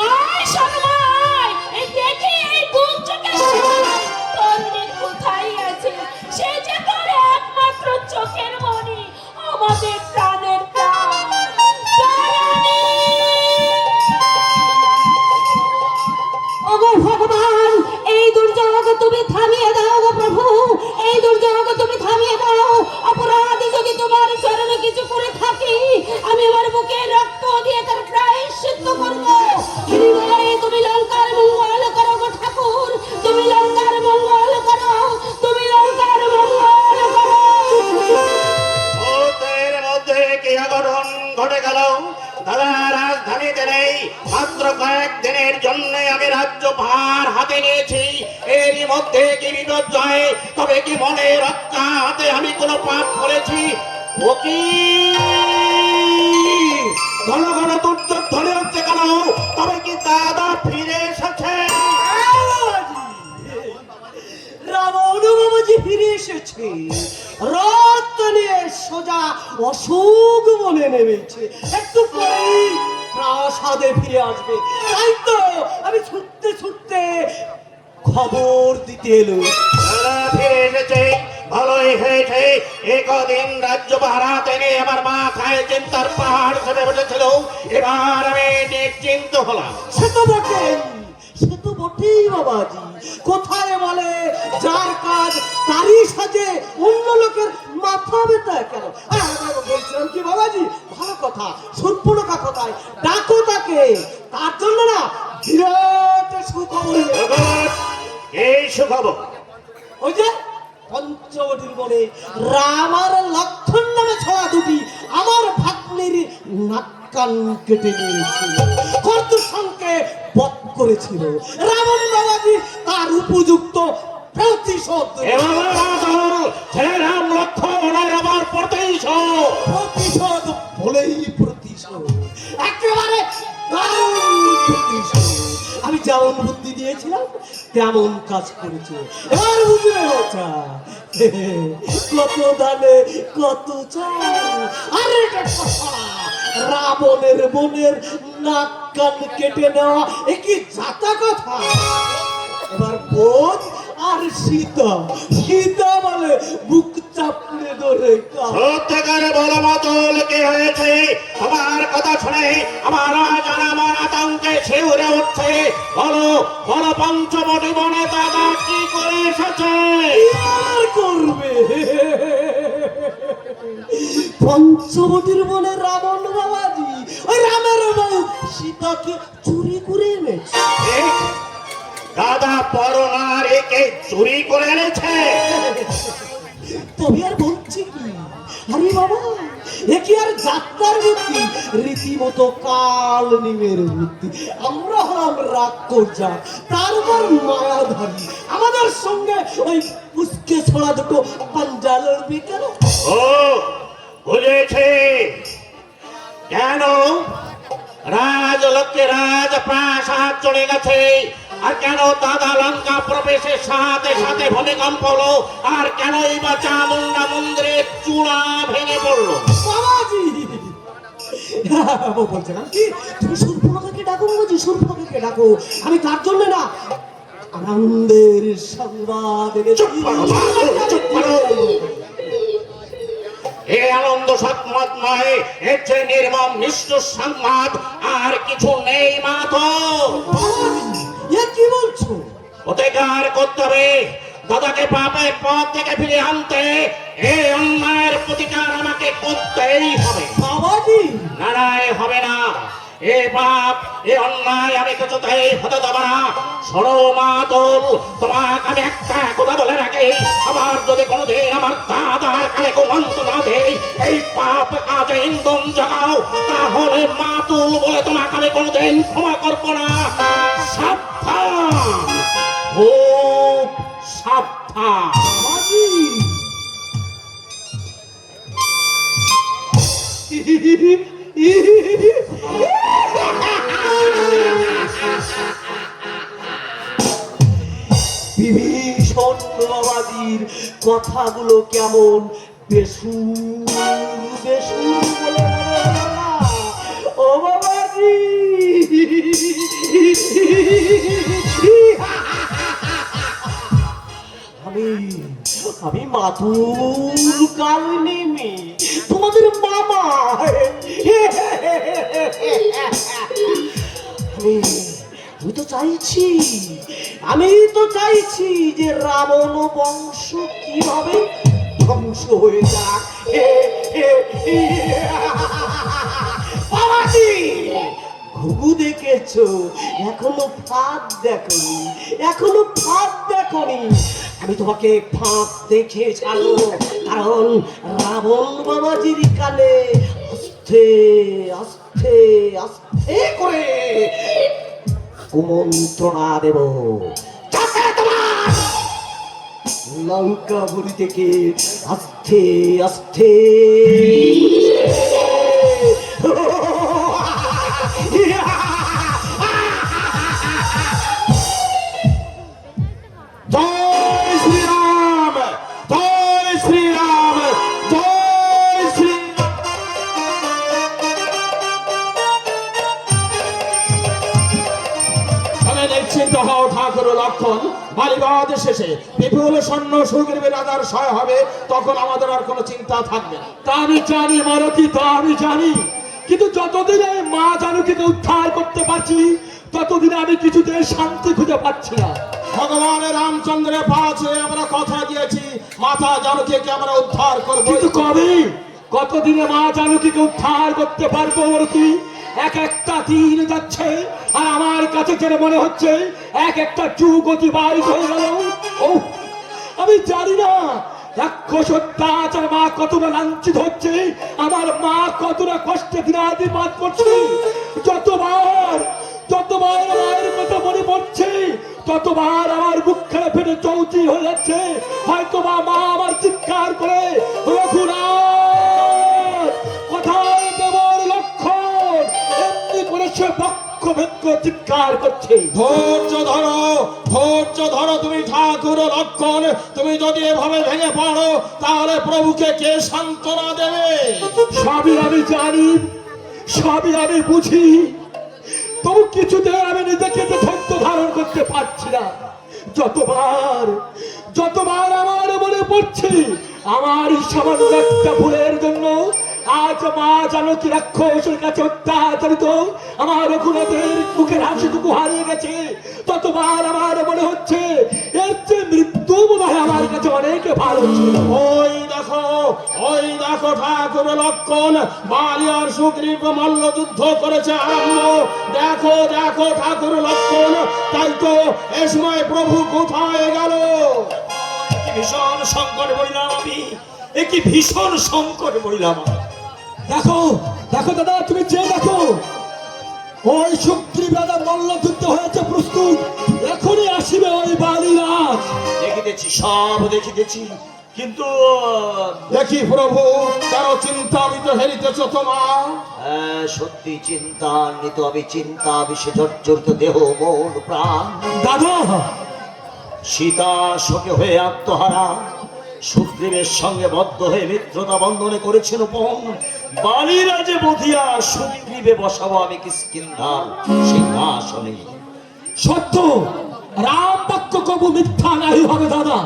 আয় শর্মা আয়, এই দেখি এই দুর্যোগের সময় তরুণী কোথায় আছে? সে যে তোর একমাত্র চোখের মণি, আমাদের প্রাণের প্রাণ। তরুণী! ওগো ভগবান, এই দুর্যোগ তুমি থামিয়ে দাও গো প্রভু, এই দুর্যোগ তুমি থামিয়ে দাও। অপরাধ যদি তোমার চরণে কিছু করে থাকি, আমি আমার বুকে রক্ত দিয়ে তার প্রায়শ্চিত্ত করব। হৃদয়ে তুমি লঙ্কার মঙ্গল করো গো ঠাকুর, তুমি লঙ্কার মঙ্গল করো, তুমি লঙ্কার মঙ্গল করো। ওদের মধ্যে কি অঘটন ঘটে গেল? দাদা রাজধানীতে নেই, মাত্র কয়েকদিনের জন্য আমি রাজ্য ভার হাতে নিয়েছি, এরই মধ্যে কি বিপর্যয়? তবে কি মনে রক্ষা হাতে আমি কোনো পাপ করেছি? ও কি ঘন ঘন দুর্যোগ ধরে হচ্ছে কেন? তবে কি দাদা ফিরে এসেছে? রাবণ বাবাজি ফিরে এসেছে, রথ নিয়ে সোজা অশোক বনে নেমেছে, একটু পরেই প্রাসাদে ফিরে আসবে। তাই তো আমি ছুটতে ছুটতে খবর দিতে এলো। দাদা ফিরে এসেছে, ভালোই হয়েছে। একদিন রাজ্য ভাড়াতে নিয়ে আমার মাথায় চিন্তার পাহাড় চেপে বসেছিল, এবার আমি নিশ্চিন্ত হলাম। সে তো বটেই, সে তো বটেই বাবাজি। কোথায় বলে যার কাজ তারই সাজে অন্য লোকের মাথা ব্যথা কেন? বলছিলাম কি বাবাজি, ভালো কথা, সুর্পণখা কোথায়? ডাকো তাকে, তার জন্য না বিরাট সুখবর। জগৎ, এই সুখবর। ওই যে পঞ্চবটির বনে রাম আর লক্ষণ নামে ছড়া দুটি আমার ভাগ্নের নাক কান কেটে নিয়েছিল, কর্তুসংকে বধ করেছিল। রাবণ বাবাজি তার উপযুক্ত প্রতিশোধ ছেলে রাম লক্ষণ আমার প্রতিশোধ। প্রতিশোধ বলেই প্রতিশোধ, একেবারে দারুণ প্রতিশোধ। আমি যেমন বুদ্ধি দিয়েছিলাম তেমন কাজ করেছে। এবার বুঝলে বাচ্চা, কত দানে কত চাল। আরে এটা কথা, রাবণের বোনের নাক কান কেটে নেওয়া এ কি জাতা কথা? এবার বোধ আর সীতা, সীতা বলে বুক চাপড়ে ধরে কাঁদে। সত্যিকারে বলো মাতুল, কি হয়েছে? আমার কথা শুনে আমার জানা আমার আতঙ্কে শিউরে উঠছে। বলো বলো, পঞ্চবটি বনে দাদা কি করে এসেছে? আর করবে পঞ্চবটির বনে রাবণ বাবাজি ওই রামের বউ সীতাকে চুরি করে এনেছে। দাদা পরনারীকে চুরি করে এনেছে? তবে আর বলছি কি, আরে বাবা এ কি আর যাত্রার বুদ্ধি, রীতিমতো কাল নিমের বুদ্ধি। আমরা হলাম রাক্ষসা, তার উপর মায়াধারী, আমাদের সঙ্গে ওই উস্কে ছড়া দুটো পাঞ্জা লড়বে কেন? ও বুঝেছি, কেন রাজলক্ষ্মী রাজপ্রাসাদ চলে গেছে, আর কেন দাদা লঙ্কা প্রবেশের সাথে সাথে ভূমিকম্প হলো, আর কেনই বা চামুন্ডা মন্দিরের চূড়া ভেঙে পড়লো? বাবাজি বলছিলাম কি, তুমি সুরপুনাকে ডাকো বাবাজি, সুরপুনাকে ডাকো। আমি তার জন্য না, আনন্দের সংবাদ চুপ করো, চুপ করো। এ আনন্দ সংবাদ নয়, এর চেয়ে নির্মম নিষ্ঠুর সংবাদ আর কিছু নেই মাতো। এ কি বলছো? প্রতিকার করতে হবে, দাদাকে পাপের পথ থেকে ফিরে আনতে এই অন্যায়ের প্রতিকার আমাকে করতেই হবে। বাবাজি না না, এ হবে না, এ পাপ এ অন্যায় আমি কিছুতেই হতে দেব না। শোনো মাতুল, তোমাকে আমি একটা কথা বলে রাখি, আমার যদি কোনোদিন আমার দাদার কানে কুমন্ত না দেই, এই পাপ কাজে ইন্ধন জাগাও, তাহলে মাতুল বলে তোমাকে আমি কোনোদিন ক্ষমা করবো না। সাবধান, খুব সাবধান। বাবাজি বিভীষণ বাবাজির কথাগুলো কেমন বেসুর বেসুর বলে মনে হলো না? ও বাবাজি আমি আমি মাতুল কালনিমি, তোমাদের মামা। আমি তো চাইছি, আমি তো চাইছি যে রাবণ বংশ কিভাবে ধ্বংস হয়ে যাক। বাবাজি ঘুঘু দেখেছো, এখনো ফাঁদ দেখনি, এখনো ফাঁদ দেখনি। আমি তোমাকে ফাঁদ দেখে ছাড়বো, কারণ রাবণ বাবাজির কানে আস্তে আস্তে আস্তে করে কুমন্ত্রণা দেব। লঙ্কাপুরী থেকে আস্তে আস্তে জয় শ্রীরাম, জয় শ্রীরাম, জয় শ্রী। তবে নিশ্চিন্ত হও ঠাকুর লক্ষণ, বালিবাদ শেষে বিপুল সৈন্য সুগ্রীবের রাজার সহায় হবে, তখন আমাদের আর কোনো চিন্তা থাকবে না। তা আমি জানি মারতি, তা আমি জানি, কিন্তু যতদিন আমি মা জানকীকে উদ্ধার করতে পারছি ততদিন আমি কিছুতে শান্তি খুঁজে পাচ্ছি না। ভগবান রামচন্দ্রের পাশে আমরা কথা দিয়েছি, মাতা জানকীকে আমরা উদ্ধার করবো। কিন্তু কবে, কতদিনে মা জানকীকে উদ্ধার করতে পারবো মারতি? এক একটা দিন যাচ্ছে আর আমার কাছে যেন মনে হচ্ছে এক একটা যুগ অতিবাহিত হয়ে গেল। ও আমি জানি না রাক্ষস অত্যাচার মা কতটা লাঞ্ছিত হচ্ছে, আমার মা কতটা কষ্টে দিনাতিপাত করছে। যতবার মায়ের কথা মনে পড়ছে ততবার আমার বুক খেলে ফেটে চৌচি হয়ে যাচ্ছে। হয়তো মা আমার চিৎকার করে রঘুনাথ কোথায় দেবর লক্ষণ এমনি করে সে পক্ষ ভেক্ষ চিৎকার করছে। ধৈর্য ধরো, ধৈর্য ধরো তুমি ঠাকুর লক্ষণ। তুমি যদি এভাবে ভেঙে পড়ো তাহলে প্রভুকে কে সান্ত্বনা দেবে? সবই আমি জানি, সবই আমি বুঝি, তবু কিছুতে আমি নিজেকে ধৈর্য ধারণ করতে পারছি না। যতবার যতবার আমার মনে পড়ছে আমার এই সামান্য একটা ভুলের জন্য আজ মা জানকী রাক্ষসের কাছে অত্যাচারিত আমার রঘুনাথের মুখের হাসিটুকু হারিয়ে গেছে, ততবার আমার মনে হচ্ছে এর চেয়ে মৃত্যু বোধ হয় আমার কাছে অনেক ভালো ছিল। ওই দেখো ঠাকুর লক্ষণ, বালি আর সুগ্রীব মল্ল যুদ্ধ করেছে আরম্ভ। দেখো দেখো ঠাকুর লক্ষণ, তাই তো এ সময় প্রভু কোথায় গেল? কি ভীষণ সংকট বলিলাম আমি, এ কি ভীষণ সংকট বলিলাম। দেখো দেখো দাদা, তুমি যে দেখো ওই সুগ্রীব রাজা মল্ল যুদ্ধ হয়েছে প্রস্তুত, এখনই আসিবে ওই বালিরাজ। দেখিতেছি, সব দেখিতেছি, কিন্তু দেখি প্রভু, কারো চিন্তান্বিত হেরিতেছ তোমার? হ্যাঁ, সত্যি চিন্তান্বিত আমি, চিন্তা বিষে জর্জরিত দেহ মন প্রাণ। দাদা, সীতা শোকে হয়ে আত্মহারা, সুগ্রীবের সঙ্গে বদ্ধ হয়ে মিত্রতা বন্ধনে করেছেন পণ। বালিরাজে বধিয়া সুগ্রীবে বসাবো আমি কিষ্কিন্ধার সিংহাসনে। সত্য রাম বাক্য কবু মিথ্যা নাই হবে দাদা।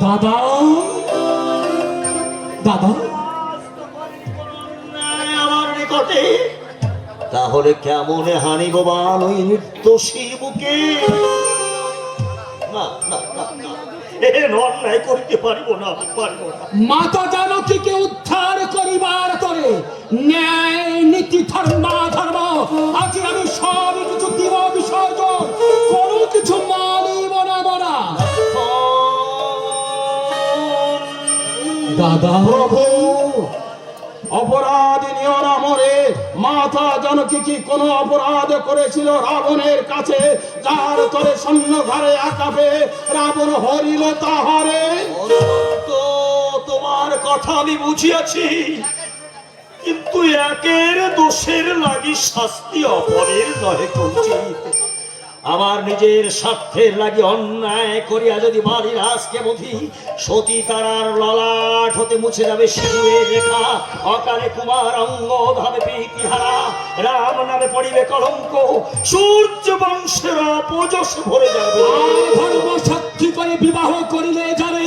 দাদা দাদা, আমার নিকটে তাহলে কেমনে হানিব বান ওই নির্দোষী বুকে? না না না না, এ অন্যায় করিতে পারিব না, পারিব না। মাতা জানকীকে উদ্ধার করিবার তরে ন্যায় নীতি ধর্ম ধর্ম আজ আমি সব কিছু দিব বিসর্জন, কোনো কিছু মানিব না বলা। দাদা, প্রভু, অপরাধী নিও না মরে। মাতা জানকী কি কোন অপরাধ করেছিল রাবণের কাছে, যার তরে সৈন্য ঘরে আকাবে রাবণ হরিল তাহারে? তো তোমার কথা আমি বুঝিয়াছি, কিন্তু একের দোষের লাগি শাস্তি অপরের নহে কৌচিত। আমার নিজের স্বার্থের লাগি অন্যায় করিয়া যদি বালিরাজকে বধি, সতী তারার ললাট হতে মুছে যাবে সিঁদুরের রেখা, অকালে কুমার অঙ্গদ হবে প্রীতিহারা, রাম নামে পড়িবে কলঙ্ক, সূর্য বংশের অপযশ ভরে যাবে। ধর্ম সাক্ষী করে বিবাহ করিলে যাবে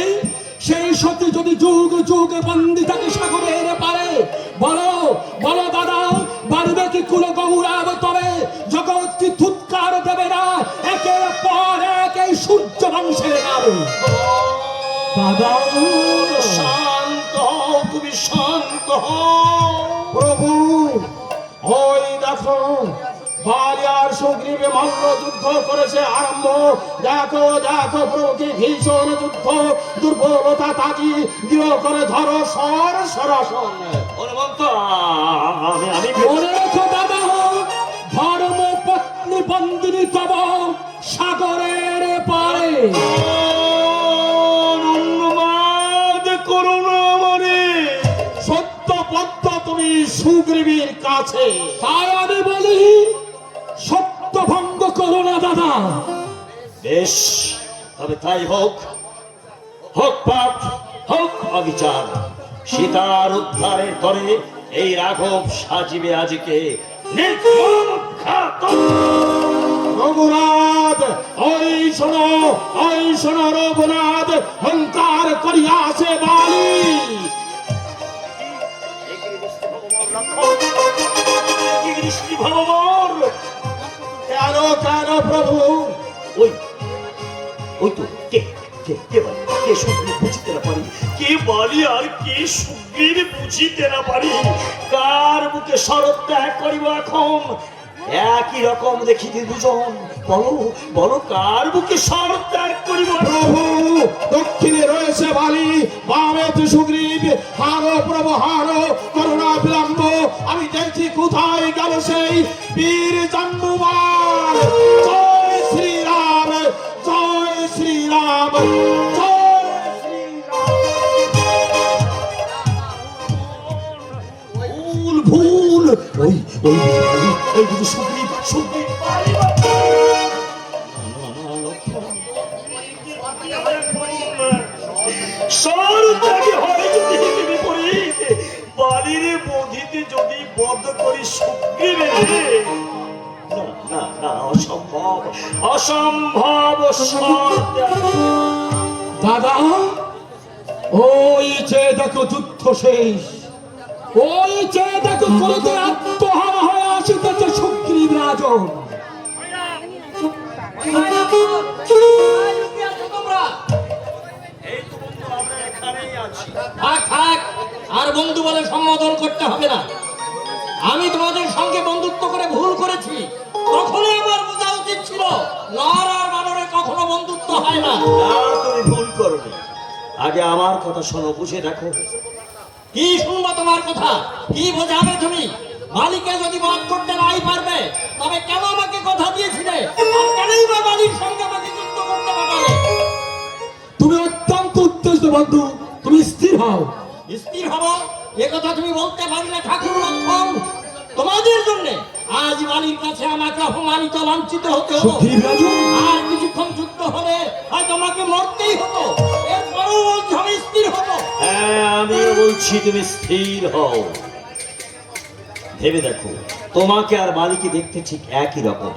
সেই সতী যদি যুগ যুগ বন্দী থাকে সাগরের পারে, বলো বলো দাদা, বাড়বে কি কুল গৌরব? তবে জগৎ কি ধুৎকার দেবে না একের পর এক এই সূর্য বংশের নামে? দাদা, শান্ত হও, তুমি শান্ত হও। প্রভু, ওই দেখো বালি আর সুগ্রীবে মল্ল যুদ্ধ করেছে আরম্ভ। দেখো দেখো প্রভু, কি ভীষণ যুদ্ধ, দুর্বলতা তাজি দৃঢ় করে ধরো সর সরাসন। হনুমন্ত, আমি মনে রেখো দাদা, ধর্ম পত্নী বন্দিনী তব সাগরের পারে। অনুবাদ করো না আমারে, সত্য পথ তুমি সুগ্রীবের কাছে। তাই আমি বলি সত্য ভঙ্গ করো না দাদা। বেশ, তবে তাই হোক, হোক পাপ, হোক অবিচার। সীতার উদ্ধারের করে এই রাঘব সাজিবে আজকে নির্মম ঘাতক। রঘুনাথ, ওই শোনো রঘুনাথ, হংকার করিয়াছে বালি। কেন কেন প্রভু? ওই ওই তো কে কে কে বলে, কে সুগ্রীব বুঝিতে না পারি, কে বলি আর কে সুগ্রীব বুঝিতে না পারি। কার বুকে শরৎ ত্যাগ করিব এখন? একই রকম দেখিতে দুজন, বলো বলো, কার বুকে শরৎ ত্যাগ করিব? প্রভু, দক্ষিণে রয়েছে বালি, বামে সুগ্রীব। হারো প্রভু হারো, করুণা বিলম্ব। আমি দেখছি কোথায় গেল সেই বীর জাম্বুবান। জয় শ্রীরাম, জয় শ্রীরাম, জয় শ্রীরাম। ভুল ভুল, ওই ওই ওই বুঝি সুগ্রীব, সুগ্রীব সরত্যাগে হয় যদি বিপরীত, বালিরে বধিতে যদি বদ্ধ করি সুগ্রীবে। না না, অসম্ভব, অসম্ভব, অসাধ্য। দাদা, ওই যে দেখো যুদ্ধ শেষ, ওই যে দেখো করতে আত্মহারা হয়ে আসিতেছে সুগ্রীব রাজন। এই তো বন্ধু, আমরা এখানেই আছি। থাক থাক, আর বন্ধু বলে সম্বোধন করতে হবে না। আমি তোমাদের সঙ্গে বন্ধুত্ব করে ভুল করেছি। তখনই আমার বোঝা উচিত ছিল নর আর বানরে কখনো বন্ধুত্ব হয় না। না, তুমি ভুল করনি। আগে আমার কথা শোনো, বুঝে দেখো। কি শুনবো তোমার কথা? কি বোঝাবে তুমি? মালিকে যদি বধ করতে নাই পারবে, তবে কেন আমাকে কথা দিয়েছিলে? আর কেনই বা মালির সঙ্গে আমাকে যুদ্ধ করতে পারবে? তুমি অত্যন্ত উত্তেজিত বন্ধু, তুমি স্থির হও। স্থির হব এ কথা তুমি বলতে পারলে ঠাকুর লক্ষণ। তোমাদের জন্য আজ মালির কাছে আমাকে অপমানিত লাঞ্ছিত হতে হতো। সুগ্রীব রাজন, আর কিছুক্ষণ যুদ্ধ হলে হয়তো আমাকে মরতেই হতো। এরপরও বলছি আমি স্থির হবো। হ্যাঁ, আমিও বলছি তুমি স্থির হও। ভেবে দেখো, তোমাকে আর মালিকে দেখতে ঠিক একই রকম।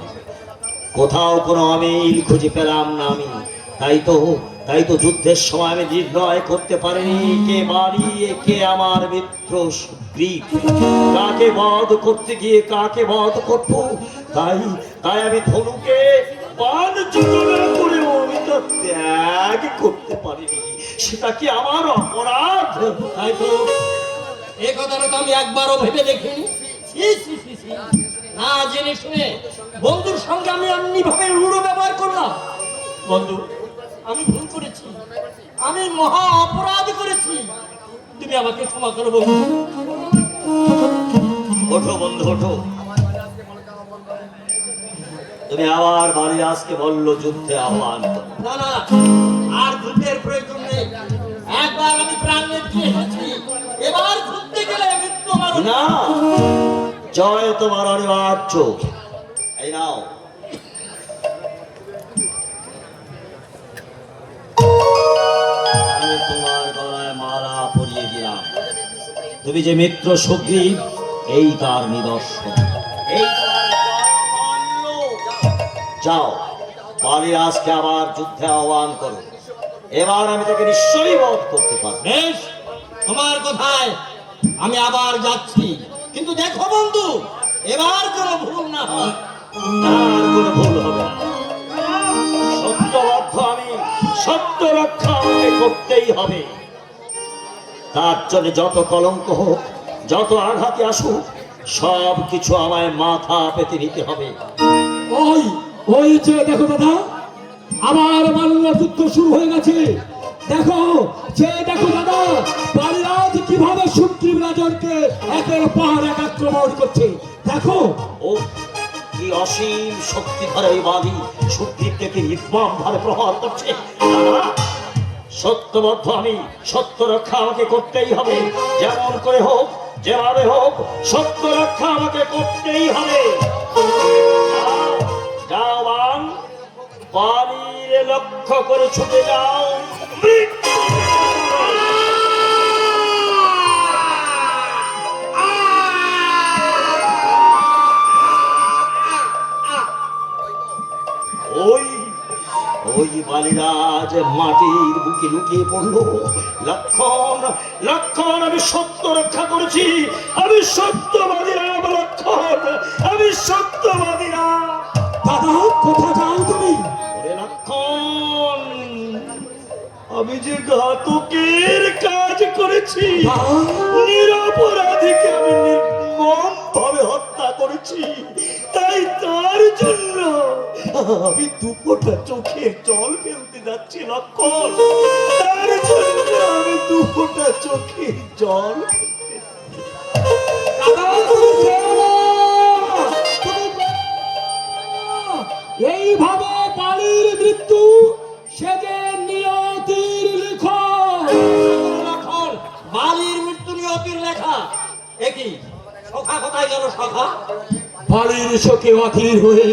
কোথাও কোনো অমিল খুঁজে পেলাম না আমি। তাই তো যুদ্ধের সময় আমি নির্ণয় করতে পারিনি কে মারি, কে আমার মিত্র সুগ্রীব। কাকে বধ করতে গিয়ে কাকে বধ করবো, তাই আমি ধনুকে বাণ যোজনা করেও আমি তা ত্যাগ করতে পারিনি। সেটা কি আমার অপরাধ? তাই তো, এ কথাটা তো আমি একবারও ভেবে দেখিনি। ছি, ছি, ছি, ছি। না জেনে শুনে বন্ধুর সঙ্গে আমি এমনি ভাবে রূঢ় ব্যবহার করলাম। বন্ধু, আমি ভুল করেছি, আমি মহা অপরাধ করেছি। তুমি আমাকে ক্ষমা করো বন্ধু। ওঠো বন্ধু, ওঠো। তুমি আবার বালিরাজকে বললো যুদ্ধে আহ্বান করো। না না, আর যুদ্ধের প্রয়োজন নেই। একবার আমি প্রাণ দিয়ে এসেছি, এবার যুদ্ধে গেলে মৃত্যু আমার। না, জয় তোমার অনিবার্য। এই নাও। আমি তোমার গলায় মালা পরিয়ে দিলাম। তুমি যে মিত্র সুগ্রীব, এই তার নিদর্শন। এই তোমার কর্মমাল্য। যাও, বালিরাজকে আবার যুদ্ধে আহ্বান করো। এবার আমি তাকে নিশ্চয়ই বধ করতে পারবো। বেশ, তোমার কথায় আমি আবার যাচ্ছি। কিন্তু দেখো বন্ধু, এবার কোনো ভুল না হয়। আর কোনো ভুল হবে না। সত্যবদ্ধ আমি, সত্য রক্ষা আমাকে করতেই হবে। তার জন্য যত কলঙ্ক হোক, যত আঘাতে আসুক, সব কিছু আমায় মাথা পেতে নিতে হবে। ওই যে দেখো দাদা, আবার মাল্লা যুদ্ধ শুরু হয়ে গেছে। দেখো দাদা, বালিরাজ কিভাবে সুগ্রীব রাজনকে একের পর এক আক্রমণ করছে। দেখো, ও কি অসীম শক্তি ধরে ওই বাদী সুগ্রীবকে কি নির্মম ভাবে প্রহার করছে। না, সত্যবদ্ধ আমি, সত্য রক্ষা আমাকে করতেই হবে। যেমন করে হোক, যেভাবে হোক, সত্য রক্ষা আমাকে করতেই হবে। যাও বান, বালির লক্ষ্য করে ছুটে যাও। ওই বালিরাজ মাটির বুকে লুকিয়ে পড়লো। লক্ষণ, আমি সত্য রক্ষা করেছি। আমি সত্যবাদীরাম, লক্ষণ, আমি সত্যবাদীরাম। দাদা কোথা যাও তুমি? ওরে লক্ষণ, আমি যে ঘাতকের কাজ করেছি, নিরপরাধীকে আমি নির্মম ভাবে হত্যা করেছি, তাই তার জন্য আমি দুপোটা চোখে জল ফেলতে যাচ্ছি। লক্ষণ, তার জন্য আমি দুপোটা চোখে জল ফেলতে। দাদা তুমি যেও না। এইভাবে বালির মৃত্যু সে যে নিয়তির লিখন। লক্ষণ, বালির মৃত্যু নিয়তির লেখা। একই সখা কোথায় গেল? সখা বালির শোকে অধীর হয়ে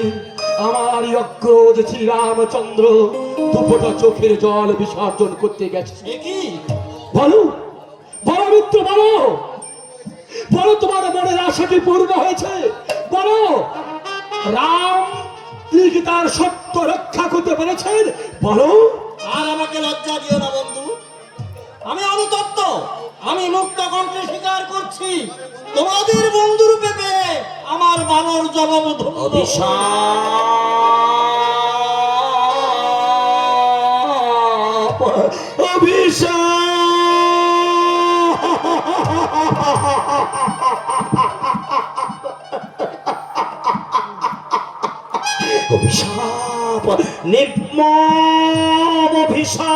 আমার অগ্রজ শ্রীরামচন্দ্র দুপোটা চোখের জল বিসর্জন করতে গেছে। একই বলো মিত্র, বলো তোমার মনের আশাটি পূর্ণ হয়েছে। বলো রাম তিনি কি তার সত্য রক্ষা করতে পেরেছেন বলো? আর আমাকে লজ্জা দিও না বন্ধু, আমি অনুতপ্ত। আমি মুক্ত কণ্ঠে স্বীকার করছি, তোমাদের বন্ধুরূপে পেয়ে আমার বানর জনম ধন্য। অভিশাপ অভিশাপ নির্মম অভিশাপে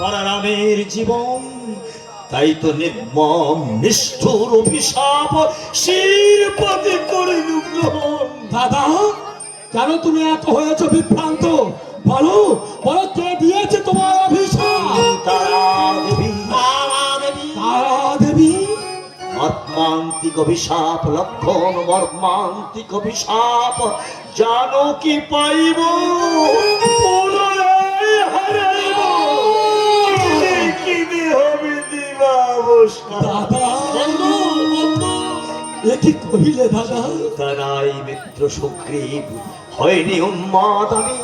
ভরা রামের জীবন, তাই তো নির্মম নিষ্ঠুর অভিশাপ শিরপতি করে গ্রহণ। দাদা কেন তুমি এত হয়েছ বিভ্রান্ত? বলো বলো, কে দিয়েছে তোমার অভিশাপ? তারা দেবী তারা দেবী। মর্মান্তিক অভিশাপ লক্ষণ মর্মান্তিক অভিশাপ, জানো কি পাইব পুনরায় হারাইব, কি হবে দিবাবসা। দাদা বন্ধু বন্ধু, এ কি কহিলে দাদা? তারাই মিত্র সুগ্রীব হয়নি উন্মাদ আমি,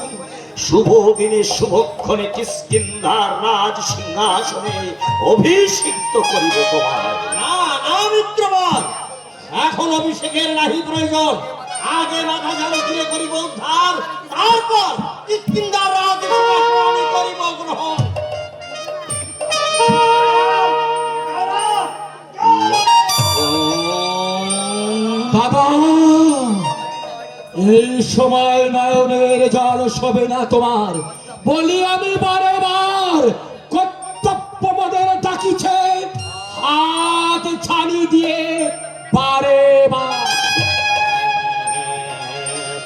শুভ দিনে শুভক্ষণে কিষ্কিন্ধার রাজ সিংহাসনে অভিষিক্ত করিব তোমার। না না মিত্রবর, এখন অভিষেকের নাহি প্রয়োজন। আগে মাথা ঝাড়ু দিয়ে করিব উদ্ধার, তারপর কিষ্কিন্ধার রাজ সিংহাসনে করিব গ্রহণ। দাদা এই সময় নয়নের জল শোবে না তোমার, বলি আমি বারে বার। কর্তব্য মদের ডাকিছে, হাত ছানি দিয়ে বারে বার।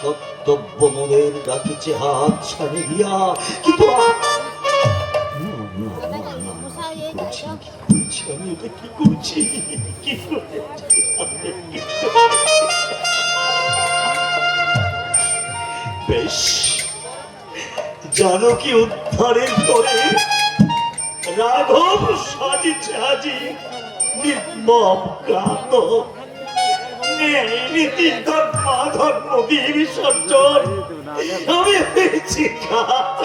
কর্তব্য মোদের ডাকিছে হাত ছাড়ি দিয়া, কিন্তু আমি এটা কি করছি, কি করছি? বেশ, জানকী উদ্ধারের পরে রাঘব সাজিছে আজি নির্মম কাত, নীতি ধর্ম দিয়ে বিসর্জন আমি হয়েছি ঘাত।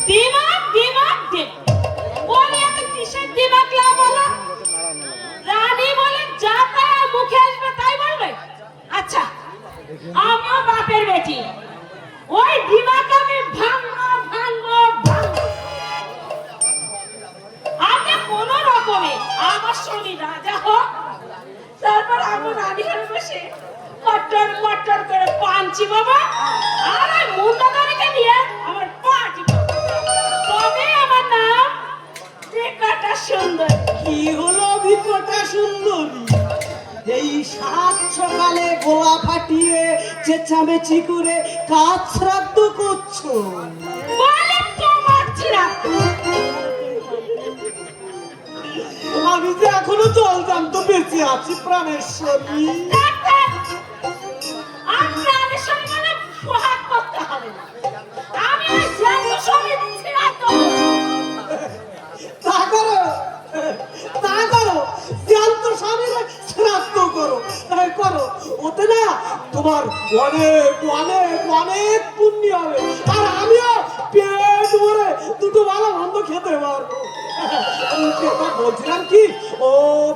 দিমাগ দিমাগ বলে এত কিসের দিমাগ লা বলো? রানী বলে যা তাই মুখে আসবে তাই বলবে? আচ্ছা আমিও বাপের বেটি, ওই দিমাগ আমি ভাঙবো ভাঙবো ভাঙবো। আগে কোন রকমে আমার স্বামী রাজা হোক, তারপর আমার রানী হয়ে বসে কট্টর কট্টর করে পাঞ্চি বাবা আর ওই মুন্ডাদারিকে নিয়ে আমার পাটি তবে আমার নাম বিকটা সুন্দর। কি হলো বিকটা সুন্দরী? এই সাত সকালে গোলা ফাটিয়ে চেঁচামেচি করে কাজ শ্রাদ্ধ করছো? বলে তোমার ছিলাম আমি যে এখনো জলজাম তো বেঁচে আছি প্রাণেশ্বরী। আপনাদের সঙ্গে মানে সোহাগ করতে হবে না, আমি ওই জ্যান্ত স্বামী ছিলাম তো। তা করো তা করো, জ্যান্ত স্বামীরে শ্রাদ্ধ করো, তাই করো। ওতে না তোমার অনেক অনেক অনেক পুণ্য হবে, আর আমিও পেট ভরে দুটো ভালো মন্দ খেতে পারবো। বলছিলাম কি ও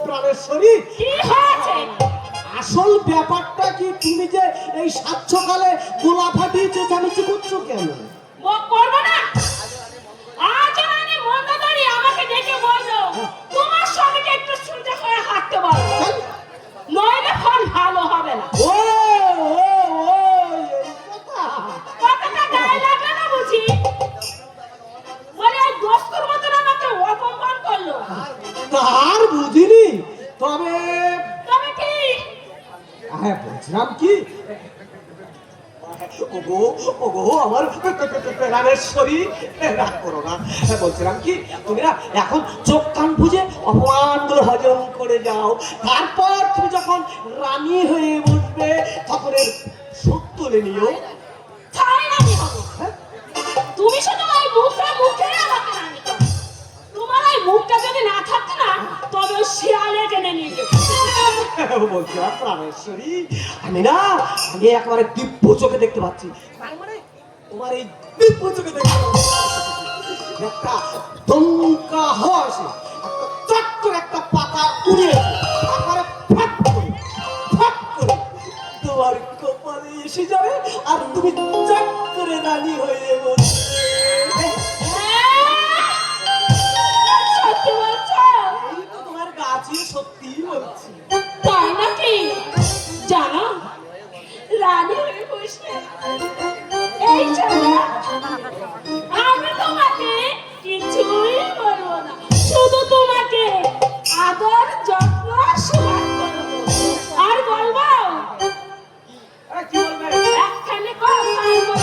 প্রাণেশ্বরী, কি হয়েছে? আসল ব্যাপারটা কি, তুমি যে এই সাত সকালে গোলা ফাটিয়ে চেঁচামেচি করছো কেন? মুখ করবো না। আজ রানী মন্দাদারি আমাকে ডেকে বললো তোমার স্বামীকে একটু সোজা হয়ে হাঁটতে বলো, নইলে ফল ভালো হবে না। ও ও ও এই কথা। কথাটা গায়ে লাগে না বুঝি? বলে ওই দোস্তের মতন আমাকে অপমান করলো। তার বুঝিনি, তবে তবে কি? হ্যাঁ বলছিলাম কি, ওগো ওগো আমার রামেশ্বরী, রাগ করো না। বলছিলাম কি, তুমি না এখন চোখ কান বুঝে অপমানগুলো হজম করে যাও, তারপর তুমি যখন রানী হয়ে বসবে তখন এর শোধ তুলে নিও। তাই রানী হবো? তুমি শুধু ওই মুখে মুখে আমাকে রানী করো। তোমার ওই মুখটা যদি না থাকতো না, তবে ওই শিয়ালে টেনে নিয়ে যেত। বলছিলাম রামেশ্বরী, আমি একেবারে দিব্য চোখে দেখতে পাচ্ছি। তার মানে তোমার এই দিব্য চোখে দেখতে পাচ্ছি একটা দমকা হাওয়া আসে, চট করে একটা পাতা উড়ে একবারে ফাট করে তোমার কপালে এসে যাবে, আর তুমি চট করে রানী হয়ে বলবে। সত্যি বলছো? এই তো তোমার কাছে সত্যি বলছি। তাই নাকি? জানো, রানী হয়ে বসলে এই জন্য আমি তোমাকে কিছুই বলবো না, শুধু তোমাকে আদর যত্ন সুমান করবো। আর বলবো একখানে কথা বলবো,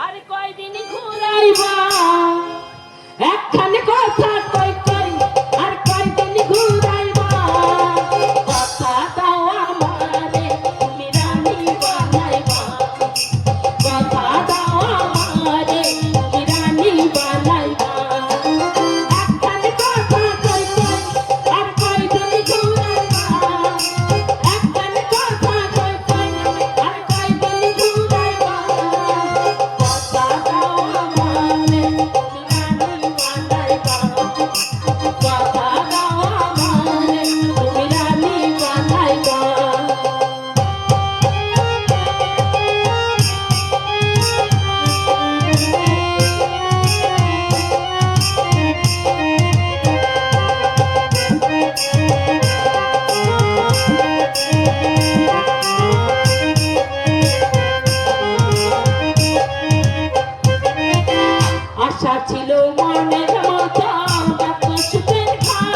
আর কয়দিনই ঘুরাইবা। একখানে কথা কই কই, আর কয়দিনই ঘুরাইবা। কথা দাও আমারে, তুমি রানী বানাইবা। কথা দাও আমারে, তুমি রানী বানাইবা। একখানে কথা কই কই, আর কয়দিনই ঘুরাইবা। একখানে কথা কই কই, আর কয়দিনই ঘুরাইবা। কথা দাও আমারে, তুমি রানী বানাইবা। কথা দাও আমারে, তুমি রানী বানাইবা। আশা ছিল মনের মতো কত সুখের ঘর,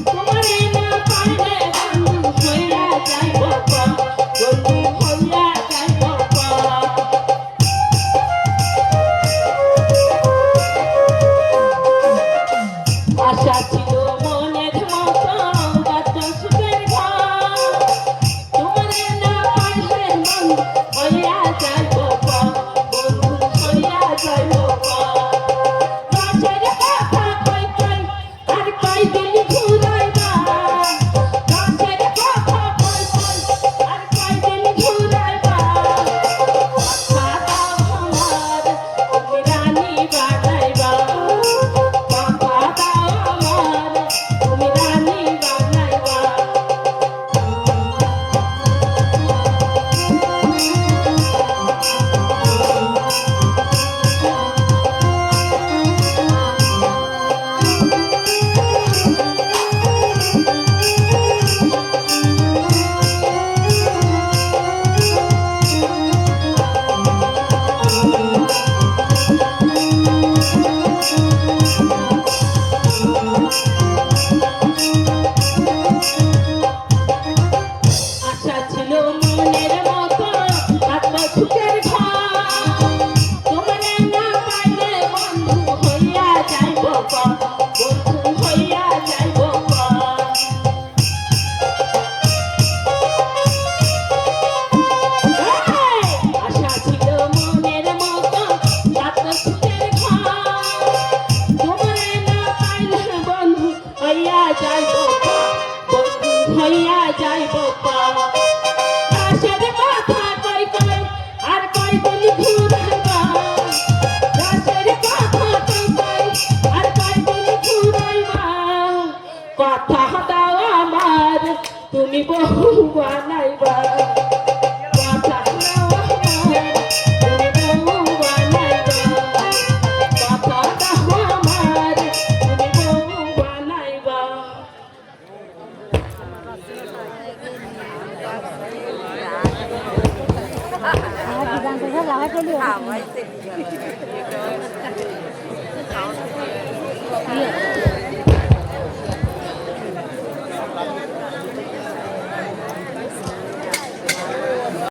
তোমারে না পাইলে বন্ধু হইয়া যাইব পর, বন্ধু হইয়া যাইব পর। আশা ছিল মনের মতো কত সুখের ঘর, তোমারে না পাইলে বন্ধু হইয়া যাইব পর, বন্ধু হইয়া যাইব পর। গাছের কথা কই কই, আর কয়দিনই ঘুরাইবা। গাছের কথা কই কই, আর কয়দিনই ঘুরাইবা। কথা দাও আমার, তুমি রানী বানাইবা। কথা দাও আমার, তুমি রানী বানাইবা। আশা ছিল মনের মতো কত সুখের ঘর, তোমারে না পাইলে বন্ধু হইয়া যাইব পর, বন্ধু হইয়া যাইব পর। আশা ছিল মনের মতো কত সুখের ঘর, তোমারে না পাইলে বন্ধু হইয়া যাইব পর, বন্ধু হইয়া যাইব পর। গাছের কথা কই কই, আর কয়দিনই ঘুরাইবা। গাছের কথা কই কই, আর কয়দিনই ঘুরাইবা। কথা দাও আমার, তুমি বহু বানাইবা। কথা দাও আমার, তুমি বহু বানাইবা। কথা দাও আমার, তুমি বহু বানাইবা। Hãy subscribe cho kênh Ghiền Mì Gõ để không bỏ lỡ những video hấp dẫn.